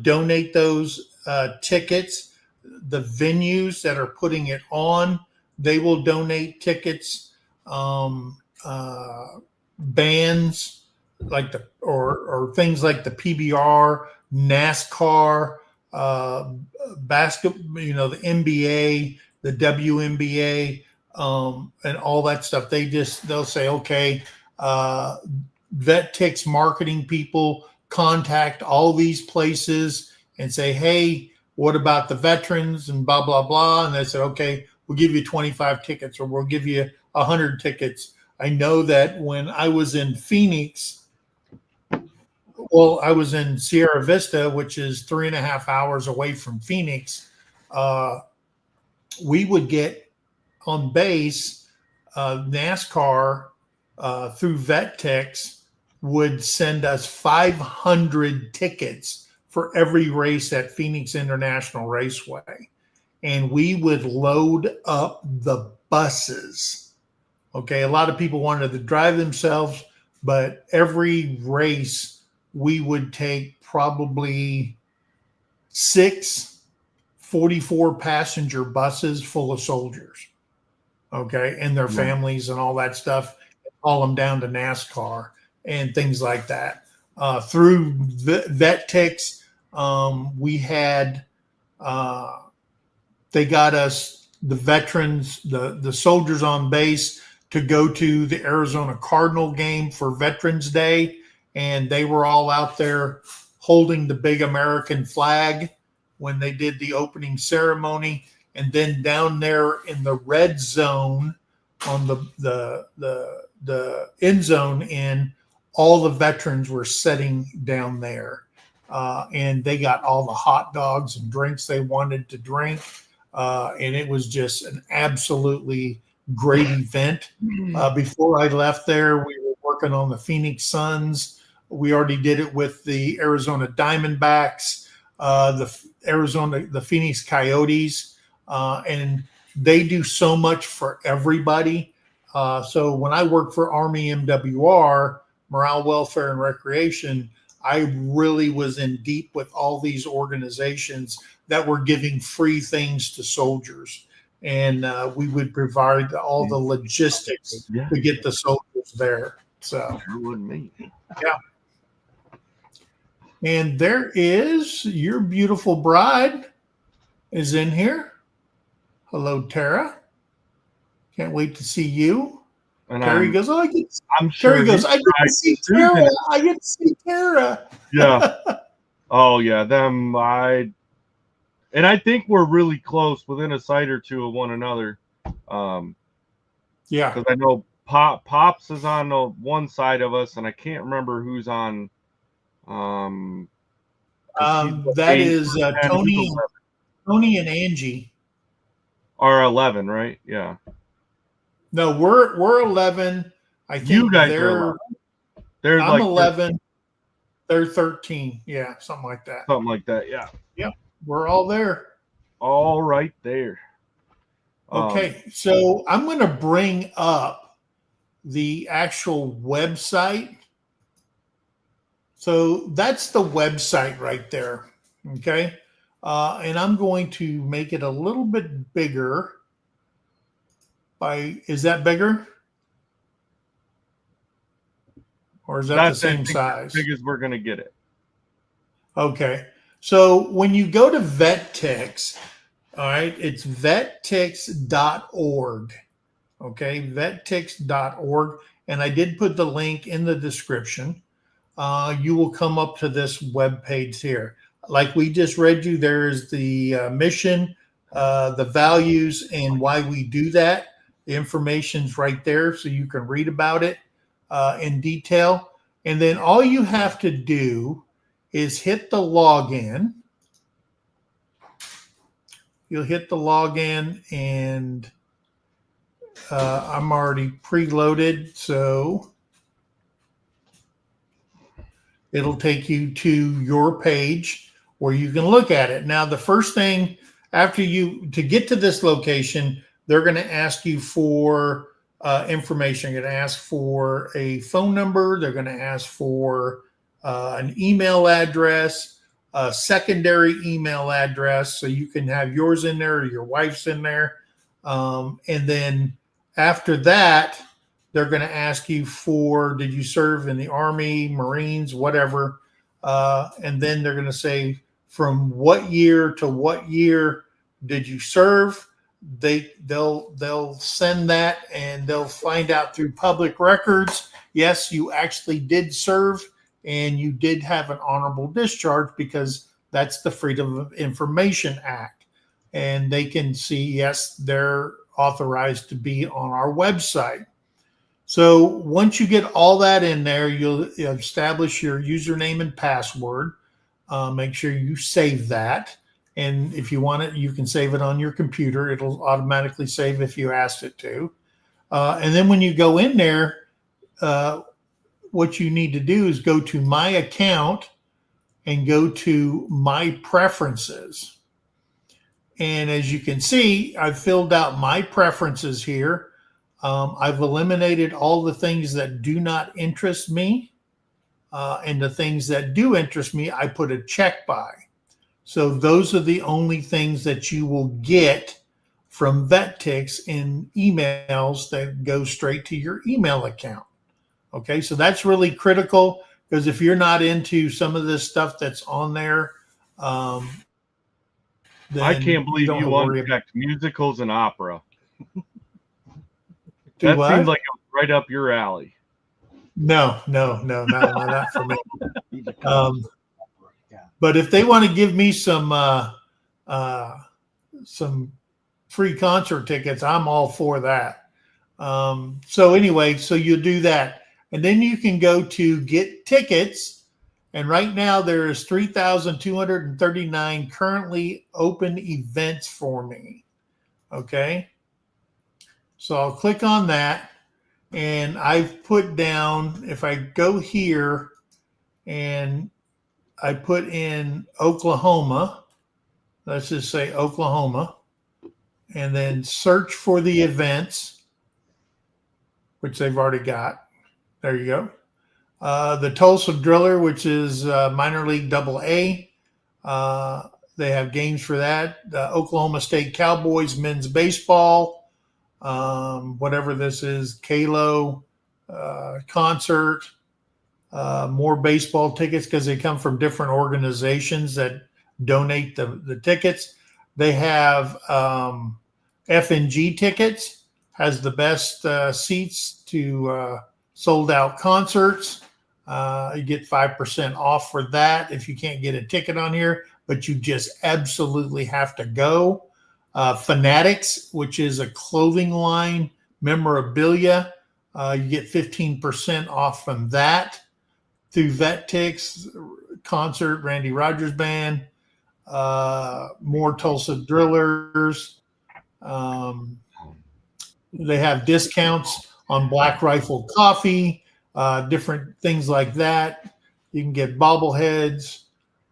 donate those tickets. The venues that are putting it on, they will donate tickets. Bands like or things like the PBR, NASCAR, basketball, the NBA, the WNBA, and all that stuff. They'll say, okay, Vet Tix marketing people contact all these places and say, hey, what about the veterans and blah, blah, blah. And they said, okay, we'll give you 25 tickets or we'll give you 100 tickets. I know that when I was in Phoenix, I was in Sierra Vista, which is 3.5 hours away from Phoenix. We would get on base, NASCAR through Vet Tix would send us 500 tickets for every race at Phoenix International Raceway. And we would load up the buses. Okay, a lot of people wanted to drive themselves, but every race we would take probably 6 44-passenger buses full of soldiers, okay, and their families and all that stuff, haul them down to NASCAR and things like that. Through Vet Tix, we had they got us, the veterans, the soldiers on base, to go to the Arizona Cardinal game for Veterans Day, and they were all out there holding the big American flag when they did the opening ceremony. And then down there in the red zone on the end zone all the veterans were sitting down there. And they got all the hot dogs and drinks they wanted to drink. And it was just an absolutely great event. Before I left there, we were working on the Phoenix Suns. We already did it with the Arizona Diamondbacks, the Phoenix Coyotes, and they do so much for everybody. So when I worked for Army MWR, Morale, Welfare, and Recreation, I really was in deep with all these organizations that were giving free things to soldiers. And we would provide all the logistics to get the soldiers there. So, yeah. And there is your beautiful bride is in here. Hello, Tara. Can't wait to see you. And Terry goes, oh, I'm sure. Terry goes, I get to see Tara. I get to see Tara. Yeah. Oh, yeah. And I think we're really close, within a sight or two of one another. Yeah. Because I know Pops is on the one side of us, and I can't remember who's on. That is Tony and Angie. Are 11, right? Yeah. No, we're 11. I think you guys are 11. I'm 11. They're 13. Yeah, something like that. Something like that. Yeah. Yep. We're all there. All right there. Okay, so I'm going to bring up the actual website. So that's the website right there. Okay. And I'm going to make it a little bit bigger. Is that bigger? Or is that the same size? As big as we're going to get it. Okay. So when you go to Vet Tix, all right, it's vettix.org. Okay, vettix.org. And I did put the link in the description. You will come up to this web page here. Like we just read you, there's the mission, the values, and why we do that. The information's right there, so you can read about it in detail. And then all you have to do is hit the login. You'll hit the login, and I'm already preloaded, so it'll take you to your page where you can look at it. Now, the first thing to get to this location, they're going to ask you for information. They're going to ask for a phone number. They're going to ask for an email address, a secondary email address, so you can have yours in there or your wife's in there. And then after that, they're going to ask you for, did you serve in the Army, Marines, whatever. And then they're going to say, from what year to what year did you serve? They'll send that, and they'll find out through public records. Yes, you actually did serve, and you did have an honorable discharge, because that's the Freedom of Information Act. And they can see, yes, they're authorized to be on our website. So once you get all that in there, you'll establish your username and password. Make sure you save that. And if you want it, you can save it on your computer. It'll automatically save if you asked it to. And then when you go in there, what you need to do is go to My Account and go to My Preferences. And as you can see, I've filled out my preferences here. I've eliminated all the things that do not interest me. And the things that do interest me, I put a check by. So those are the only things that you will get from Vet Tix in emails that go straight to your email account. Okay, so that's really critical, because if you're not into some of this stuff that's on there, then I can't believe don't have you to worry unchecked musicals and opera. Do That what? seems like it was right up your alley. No, not for me. But if they want to give me some free concert tickets, I'm all for that. So anyway, so you do that, and then you can go to get tickets. And right now there is 3,239 currently open events for me. Okay. So I'll click on that, and I've put down, if I go here and I put in Oklahoma, let's just say Oklahoma, and then search for the events, which they've already got. There you go. The Tulsa Driller, which is minor league AA. They have games for that. The Oklahoma State Cowboys men's baseball, whatever this is, Kalo concert, more baseball tickets, because they come from different organizations that donate the tickets. They have F&G tickets, has the best seats to sold out concerts. You get 5% off for that if you can't get a ticket on here, but you just absolutely have to go. Fanatics, which is a clothing line, memorabilia, you get 15% off from that through Vet Tix, concert, Randy Rogers Band, more Tulsa Drillers. They have discounts on Black Rifle coffee, different things like that. You can get bobbleheads.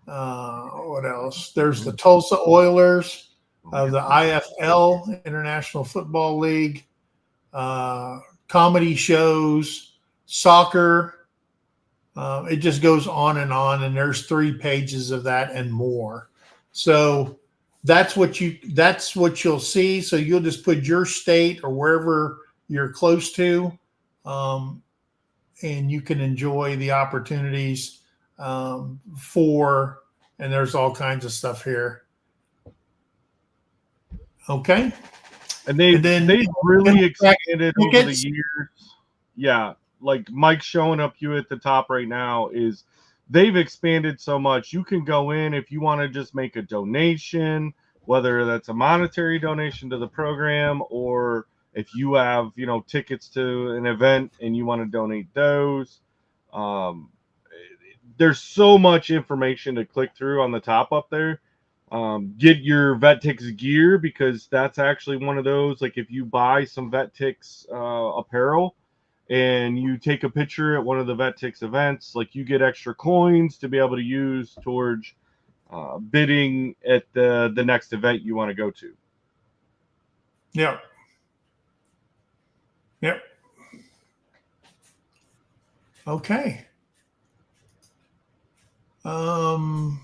What else? There's the Tulsa Oilers, the IFL, International Football League, comedy shows, soccer. It just goes on, and there's 3 pages of that and more. So that's what you'll see. So you'll just put your state or wherever you're close to, and you can enjoy the opportunities and there's all kinds of stuff here. Okay. And they've really expanded over the years. Yeah. Like Mike showing up you at the top right now is they've expanded so much. You can go in if you want to just make a donation, whether that's a monetary donation to the program, or if you have, tickets to an event and you want to donate those. There's so much information to click through on the top up there. Get your Vet Tix gear, because that's actually one of those, like if you buy some Vet Tix apparel and you take a picture at one of the Vet Tix events, like you get extra coins to be able to use towards bidding at the next event you want to go to. Yep. Yep. Okay. And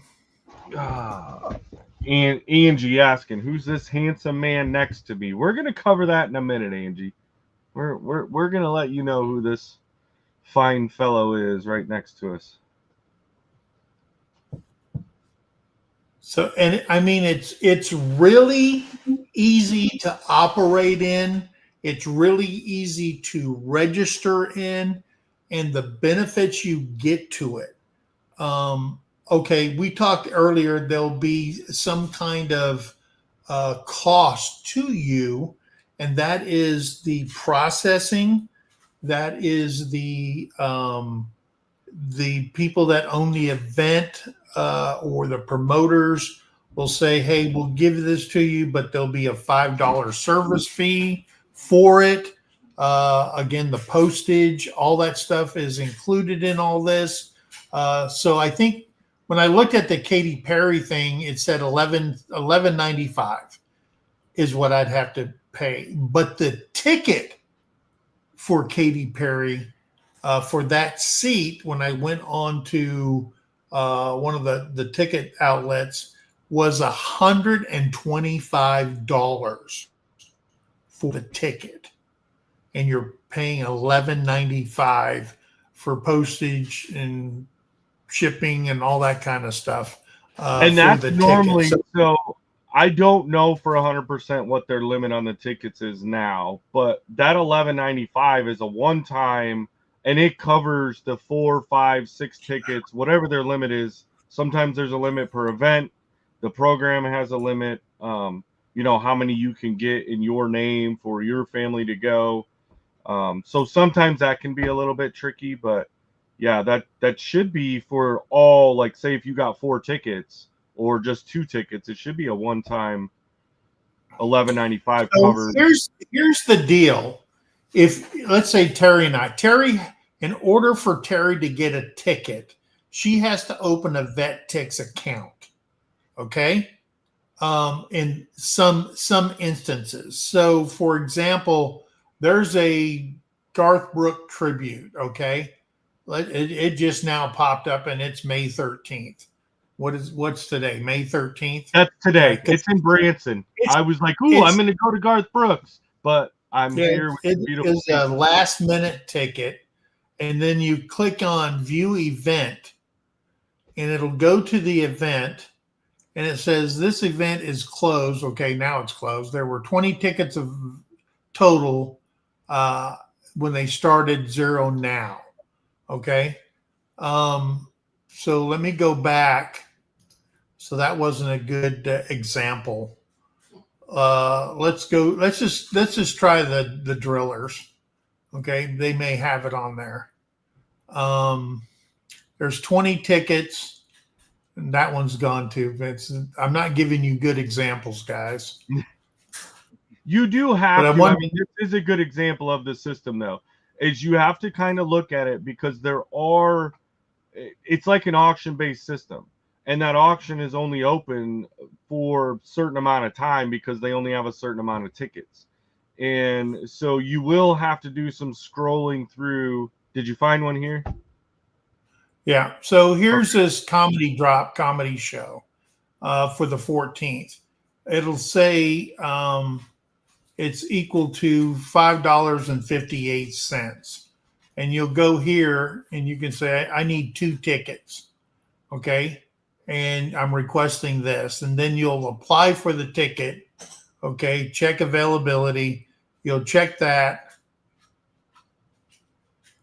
Angie asking, who's this handsome man next to me? We're gonna cover that in a minute, Angie. We're gonna let you know who this fine fellow is right next to us. So, and I mean, it's really easy to operate in. It's really easy to register in, and the benefits you get to it. Okay, we talked earlier, there'll be some kind of cost to you, and that is the processing. That is the people that own the event or the promoters will say, hey, we'll give this to you, but there'll be a $5 service fee for it. Again, the postage, all that stuff is included in all this. So I think when I looked at the Katy Perry thing, it said $11.95 is what I'd have to pay. But the ticket for Katy Perry for that seat, when I went on to one of the ticket outlets, was $125 for the ticket, and you're paying $11.95 for postage and shipping and all that kind of stuff. And that's normally so. I don't know for 100% what their limit on the tickets is now, but that $11.95 is a one-time, and it covers the 4, 5, 6 tickets, whatever their limit is. Sometimes there's a limit per event. The program has a limit. How many you can get in your name for your family to go. So sometimes that can be a little bit tricky, but yeah, that should be for all, like say if you got 4 tickets or just 2 tickets, it should be a one-time $11.95 covered. Here's the deal. If let's say Terry, in order for Terry to get a ticket, she has to open a Vet Tix account. Okay. In some instances. So for example, there's a Garth Brooks tribute. Okay. It just now popped up, and it's May 13th. What's today? May 13th? That's today. It's in Branson. I was like, ooh, I'm going to go to Garth Brooks, but I'm here with it beautiful. It's a last minute ticket, and then you click on view event, and it'll go to the event, and it says this event is closed. Okay, now it's closed. There were 20 tickets of total when they started, 0 now. Okay. So let me go back. So that wasn't a good example. Let's just try the drillers. Okay. They may have it on there. There's 20 tickets, and that one's gone too. I'm not giving you good examples, guys. You do have to. I mean, this is a good example of the system, though, is you have to kind of look at it, because it's like an auction-based system, and that auction is only open for a certain amount of time because they only have a certain amount of tickets. And so you will have to do some scrolling through. Did you find one here? Yeah. So here's this comedy show for the 14th. It'll say it's equal to $5.58. And you'll go here and you can say, I need 2 tickets. Okay. And I'm requesting this. And then you'll apply for the ticket. Okay. Check availability. You'll check that.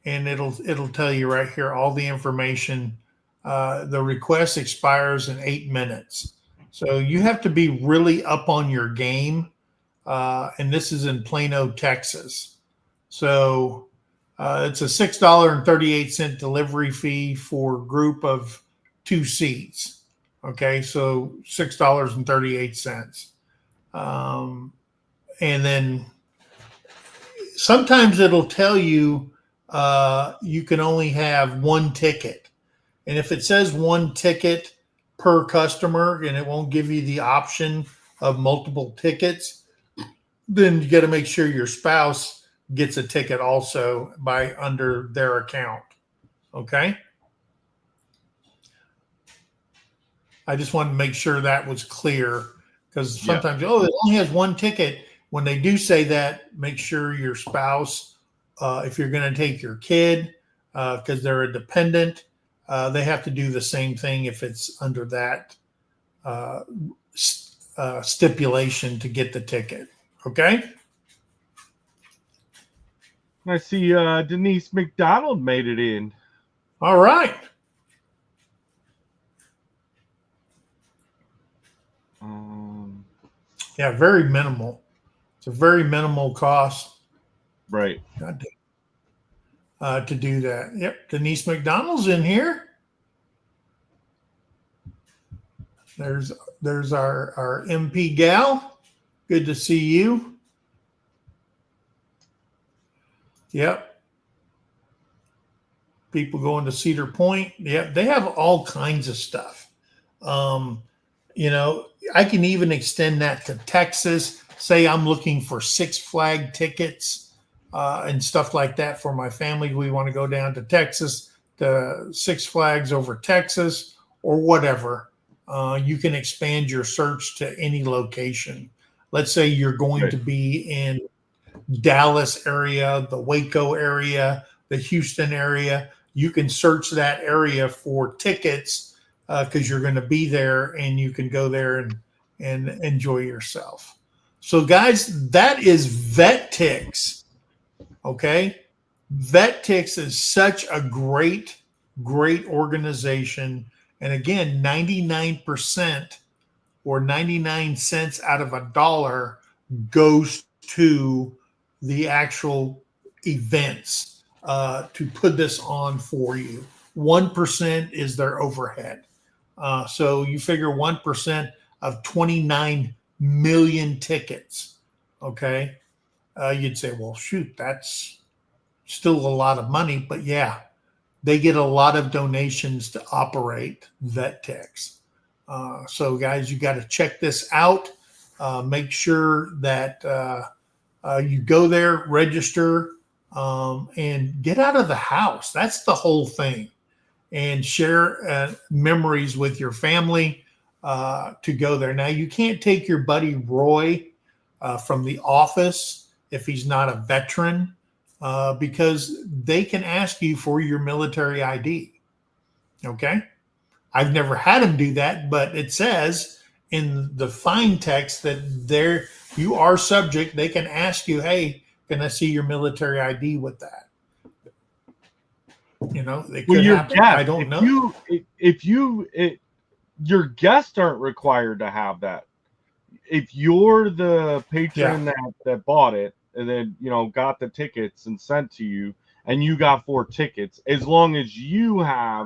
And it'll tell you right here all the information. The request expires in 8 minutes. So you have to be really up on your game. And this is in Plano, Texas. So It's a $6.38 delivery fee for a group of 2 seats. Okay, so $6.38. And then sometimes it'll tell you you can only have 1 ticket. And if it says 1 ticket per customer and it won't give you the option of multiple tickets, then you got to make sure your spouse gets a ticket also by under their account. Okay. I just wanted to make sure that was clear, because sometimes, it only has 1 ticket. When they do say that, make sure your spouse, if you're going to take your kid, because they're a dependent, they have to do the same thing if it's under that stipulation to get the ticket. Okay. I see Denise McDonald made it in. All right. Yeah, very minimal. It's a very minimal cost. Right. To do that. Yep. Denise McDonald's in here. There's our MP gal. Good to see you. Yep. People going to Cedar Point. Yep. They have all kinds of stuff. I can even extend that to Texas. Say I'm looking for Six Flag tickets and stuff like that for my family. We want to go down to Texas, to Six Flags over Texas, or whatever. You can expand your search to any location. Let's say you're going to be in Dallas area, the Waco area, the Houston area. You can search that area for tickets because you're going to be there, and you can go there and enjoy yourself. So, guys, that is Vet Tix. Okay, Vet Tix is such a great organization, and again, 99% or 99 cents out of $1 goes to the actual events to put this on for you. 1% is their overhead. So you figure 1% of 29 million tickets. Okay. You'd say, well, shoot, that's still a lot of money. But yeah, they get a lot of donations to operate Vet Tix. So guys, you got to check this out. Make sure that you go there, register, and get out of the house. That's the whole thing. And share memories with your family to go there. Now, you can't take your buddy Roy from the office if he's not a veteran because they can ask you for your military ID. Okay? I've never had him do that, but it says in the fine text that you are subject. They can ask you, hey, can I see your military ID with that? They could happen. Guest, I don't know. Your guests aren't required to have that. If you're the patron that bought it and then got the tickets and sent to you, and you got 4 tickets, as long as you have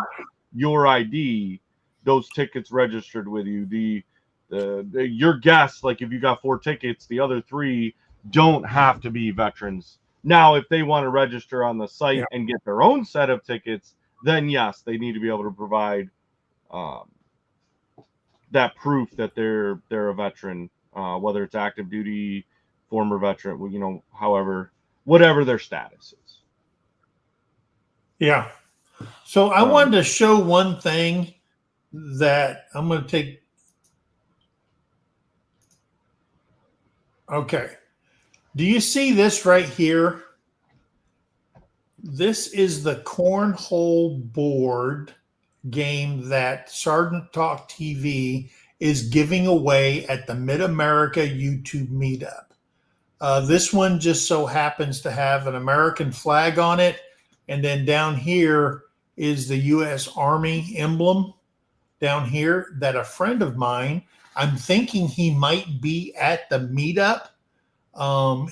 your ID, those tickets registered with you. Your guests, like if you got 4 tickets, the other 3 don't have to be veterans. Now, if they want to register on the site and get their own set of tickets, then yes, they need to be able to provide that proof that they're a veteran, whether it's active duty, former veteran, whatever their status is. Yeah. So I wanted to show one thing that I'm going to take. Okay. Do you see this right here? This is the cornhole board game that Sergeant Talk TV is giving away at the Mid-America YouTube meetup. This one just so happens to have an American flag on it. And then down here is the U.S. Army emblem down here that a friend of mine, I'm thinking he might be at the meetup.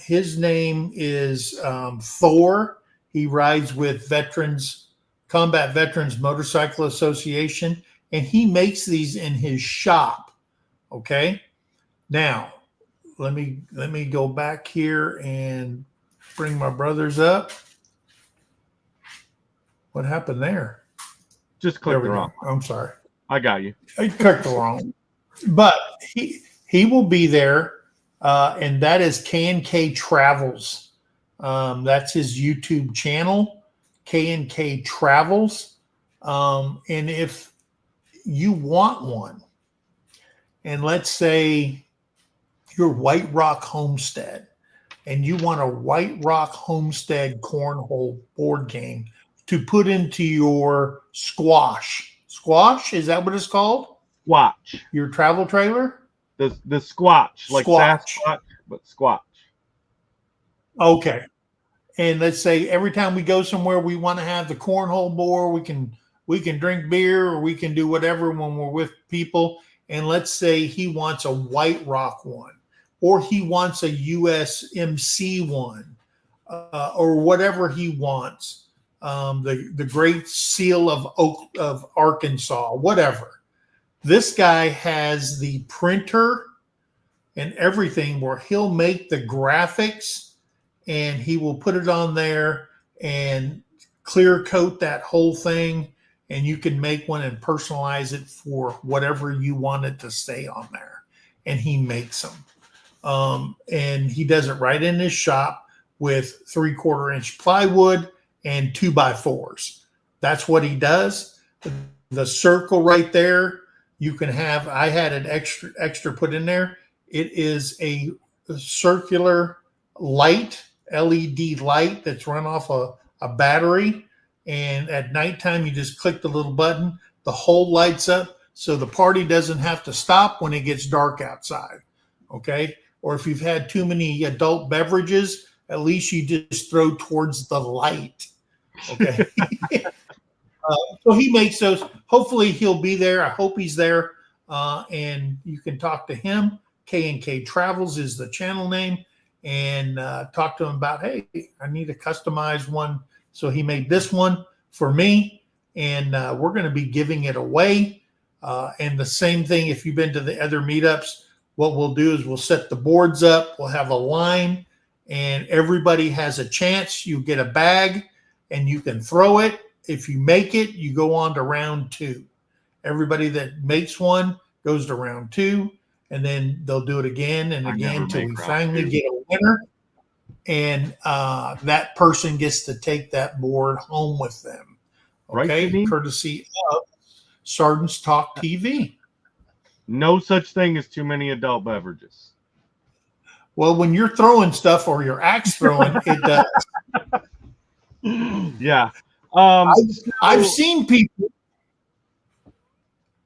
His name is Thor. He rides with Combat Veterans Motorcycle Association, and he makes these in his shop. Okay. Now, let me go back here and bring my brothers up. What happened there? Just click the wrong. I'm sorry. I got you. I clicked the wrong. But he will be there, and that is K&K Travels. That's his YouTube channel, K&K Travels. And if you want one, and let's say you're White Rock Homestead, and you want a White Rock Homestead cornhole board game to put into your squash. Squash, is that what it's called? Squatch. Your travel trailer? The squatch, like Squatch. Sasquatch, but squatch. Okay. And let's say every time we go somewhere, we want to have the cornhole board. We can drink beer, or we can do whatever when we're with people. And let's say he wants a White Rock one, or he wants a USMC one, or whatever he wants. The Great Seal of Arkansas, whatever. This guy has the printer and everything where he'll make the graphics, and he will put it on there and clear coat that whole thing, and you can make one and personalize it for whatever you want it to stay on there. And he makes them. And he does it right in his shop with 3/4 inch plywood and 2x4s. That's what he does. The circle right there, you can have, I had an extra put in there. It is a circular light, LED light that's run off a battery. And at nighttime, you just click the little button, the whole lights up, so the party doesn't have to stop when it gets dark outside. Okay. Or if you've had too many adult beverages, at least you just throw towards the light. Okay. So he makes those. Hopefully he'll be there. I hope he's there. And you can talk to him. K&K Travels is the channel name. And talk to him about, hey, I need a customized one. So he made this one for me. And we're going to be giving it away. And the same thing, if you've been to the other meetups, what we'll do is we'll set the boards up. We'll have a line. And everybody has a chance. You get a bag and you can throw it. If you make it, you go on to round 2. Everybody that makes one goes to round 2, and then they'll do it again and again until we finally get a winner. And that person gets to take that board home with them. Okay, Right, courtesy of Sergeant's Talk TV. No such thing as too many adult beverages. Well, when you're throwing stuff or your axe throwing, it does. Yeah. I've seen people.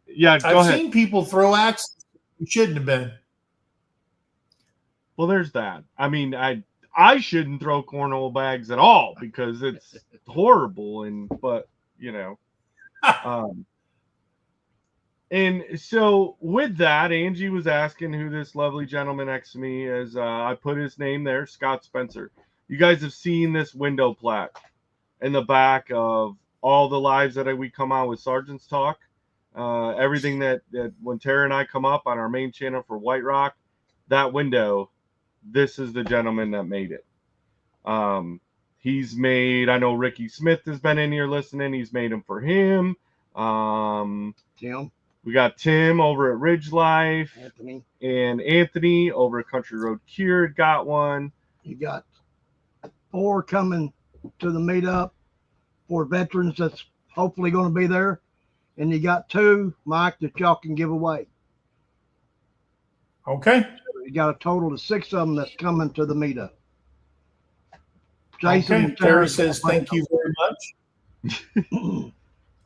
Yeah, go I've ahead. seen people throw axes you shouldn't have been. Well, there's that. I mean, I shouldn't throw cornhole bags at all because it's horrible. But you know, and so with that, Angie was asking who this lovely gentleman next to me is. I put his name there, Scott Spencer. You guys have seen this window plaque in the back of all the lives that we come out with Sergeant's Talk. Everything that when Tara and I come up on our main channel for White Rock, that window, this is the gentleman that made it. He's made, I know Ricky Smith has been in here listening. He's made them for him. Tim. We got Tim over at Ridge Life. Anthony. And Anthony over at Country Road Cured got one. You got 4 coming to the meetup for veterans that's hopefully going to be there. And you got 2, Mike, that y'all can give away. Okay. You got a total of 6 of them that's coming to the meetup. Jason, okay. Terry says thank you very much.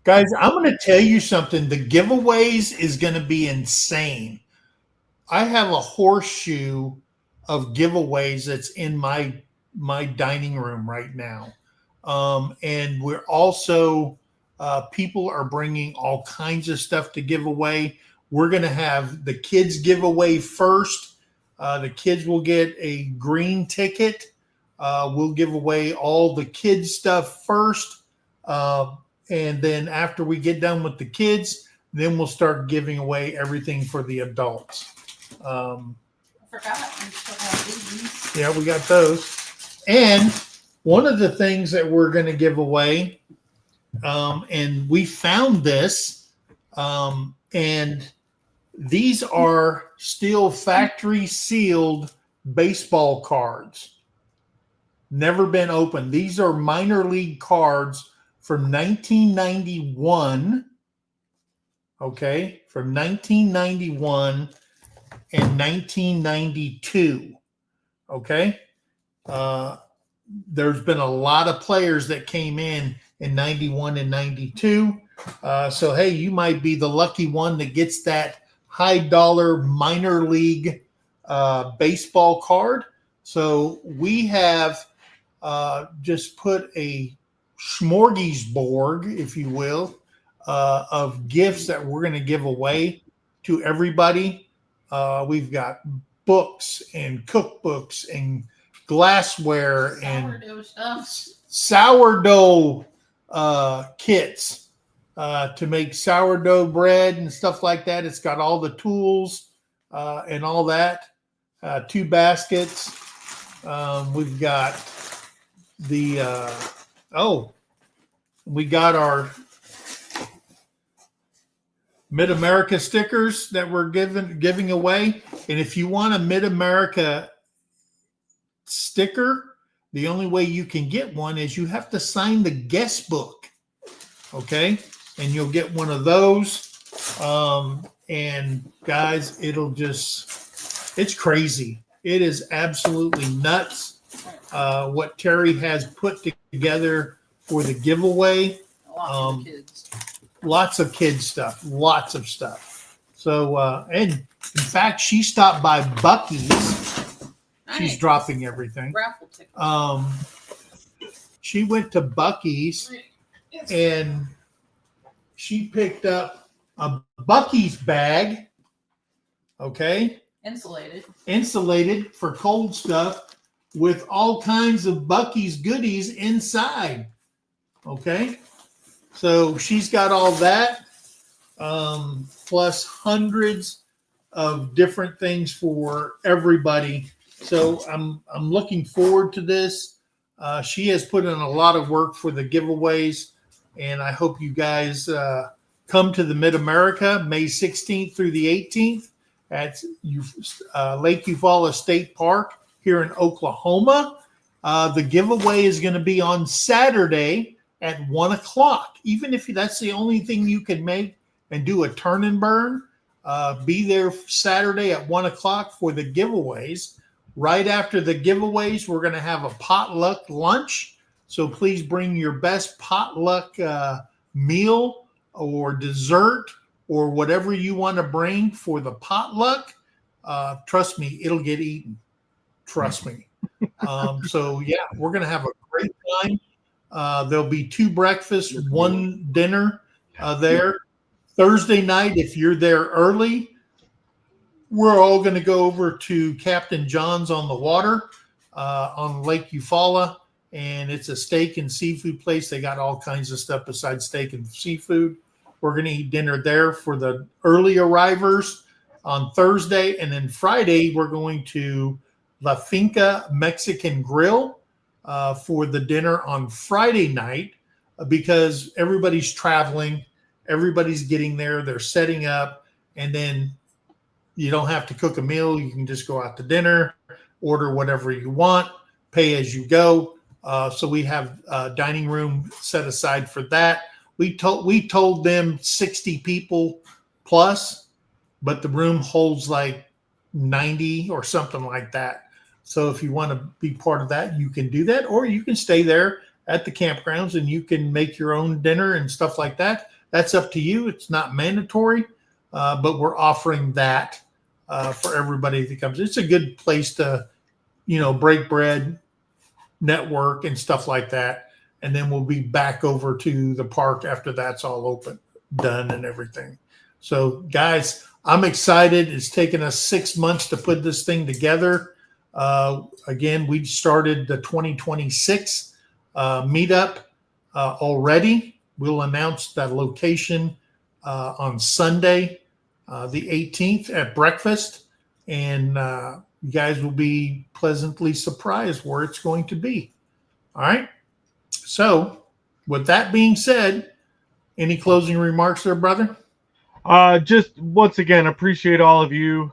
Guys, I'm going to tell you something. The giveaways is going to be insane. I have a horseshoe of giveaways that's in my dining room right now. And we're also, people are bringing all kinds of stuff to give away. We're going to have the kids giveaway first. The kids will get a green ticket We'll give away all the kids stuff first. And then after we get done with the kids, then we'll start giving away everything for the adults. I forgot. We still have these. Yeah, we got those. And one of the things that we're going to give away, and we found this, and these are still factory sealed baseball cards. Never been opened. These are minor league cards from 1991. Okay, from 1991 and 1992. Okay. There's been a lot of players that came in 91 and 92. So, hey, you might be the lucky one that gets that high dollar minor league baseball card. So we have just put a smorgasbord, if you will, of gifts that we're going to give away to everybody. We've got books and cookbooks and glassware and sourdough kits to make sourdough bread and stuff like that. It's got all the tools and all that. 2 baskets. We've got the we got our Mid-America stickers that we're giving away. And if you want a Mid-America sticker, the only way you can get one is you have to sign the guest book. Okay. And you'll get one of those. And guys, it's crazy. It is absolutely nuts. What Terry has put together for the giveaway. Lots of kids stuff, lots of stuff. So, and in fact, she stopped by Bucky's. Nice. She's dropping everything. Raffle ticket. She went to Bucky's and she picked up a Bucky's bag. Okay. Insulated for cold stuff with all kinds of Bucky's goodies inside. Okay. So she's got all that, plus hundreds of different things for everybody. So I'm looking forward to this. She has put in a lot of work for the giveaways, and I hope you guys come to the Mid-America May 16th through the 18th at Lake Eufaula State Park here in Oklahoma. The giveaway is going to be on Saturday at 1:00. Even if that's the only thing you can make and do a turn and burn, be there Saturday at 1:00 for the giveaways. Right after the giveaways, we're going to have a potluck lunch. So please bring your best potluck meal or dessert or whatever you want to bring for the potluck. Trust me, it'll get eaten. Trust me. So yeah, we're going to have a great time. There'll be 2 breakfasts, 1 dinner there. Thursday night, if you're there early, we're all going to go over to Captain John's on the water on Lake Eufaula, and it's a steak and seafood place. They got all kinds of stuff besides steak and seafood. We're going to eat dinner there for the early arrivers on Thursday, and then Friday we're going to La Finca Mexican Grill for the dinner on Friday night because everybody's traveling, everybody's getting there, they're setting up, and then you don't have to cook a meal. You can just go out to dinner, order whatever you want, pay as you go. So we have a dining room set aside for that. We told them 60 people plus, but the room holds like 90 or something like that. So if you want to be part of that, you can do that, or you can stay there at the campgrounds and you can make your own dinner and stuff like that. That's up to you. It's not mandatory, but we're offering that for everybody that comes. It's a good place to, break bread, network, and stuff like that. And then we'll be back over to the park after that's all done and everything. So guys, I'm excited. It's taken us 6 months to put this thing together. Again, we started the 2026 meetup already. We'll announce that location on Sunday, the 18th at breakfast. And you guys will be pleasantly surprised where it's going to be. All right. So with that being said, any closing remarks there, brother? Just once again, appreciate all of you.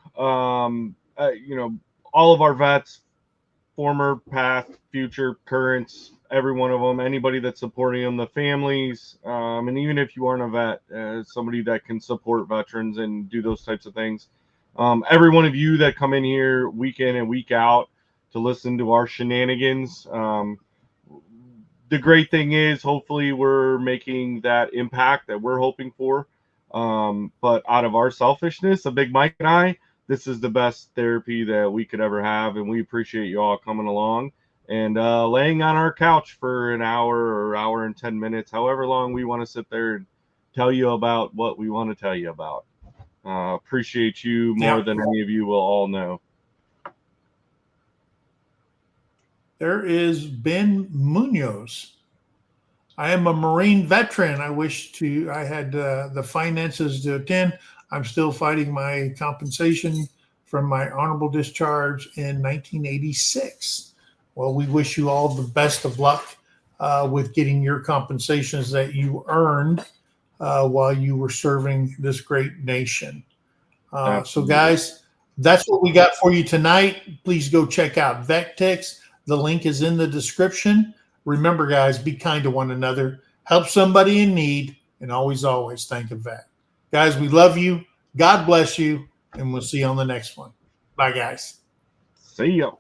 All of our vets, former, past, future, currents, every one of them, anybody that's supporting them, the families, and even if you aren't a vet, somebody that can support veterans and do those types of things. Every one of you that come in here week in and week out to listen to our shenanigans. The great thing is, hopefully, we're making that impact that we're hoping for. But out of our selfishness, a Big Mike and I, this is the best therapy that we could ever have, and we appreciate you all coming along and laying on our couch for an hour or hour and 10 minutes, however long we want to sit there and tell you about what we want to tell you about. Appreciate you more than any of you will all know. There is Ben Munoz. I am a Marine veteran. I had the finances to attend. I'm still fighting my compensation from my honorable discharge in 1986. Well, we wish you all the best of luck with getting your compensations that you earned while you were serving this great nation. So, guys, that's what we got for you tonight. Please go check out Vet Tix. The link is in the description. Remember, guys, be kind to one another. Help somebody in need, and always, always thank a vet. Guys, we love you. God bless you, and we'll see you on the next one. Bye, guys. See ya.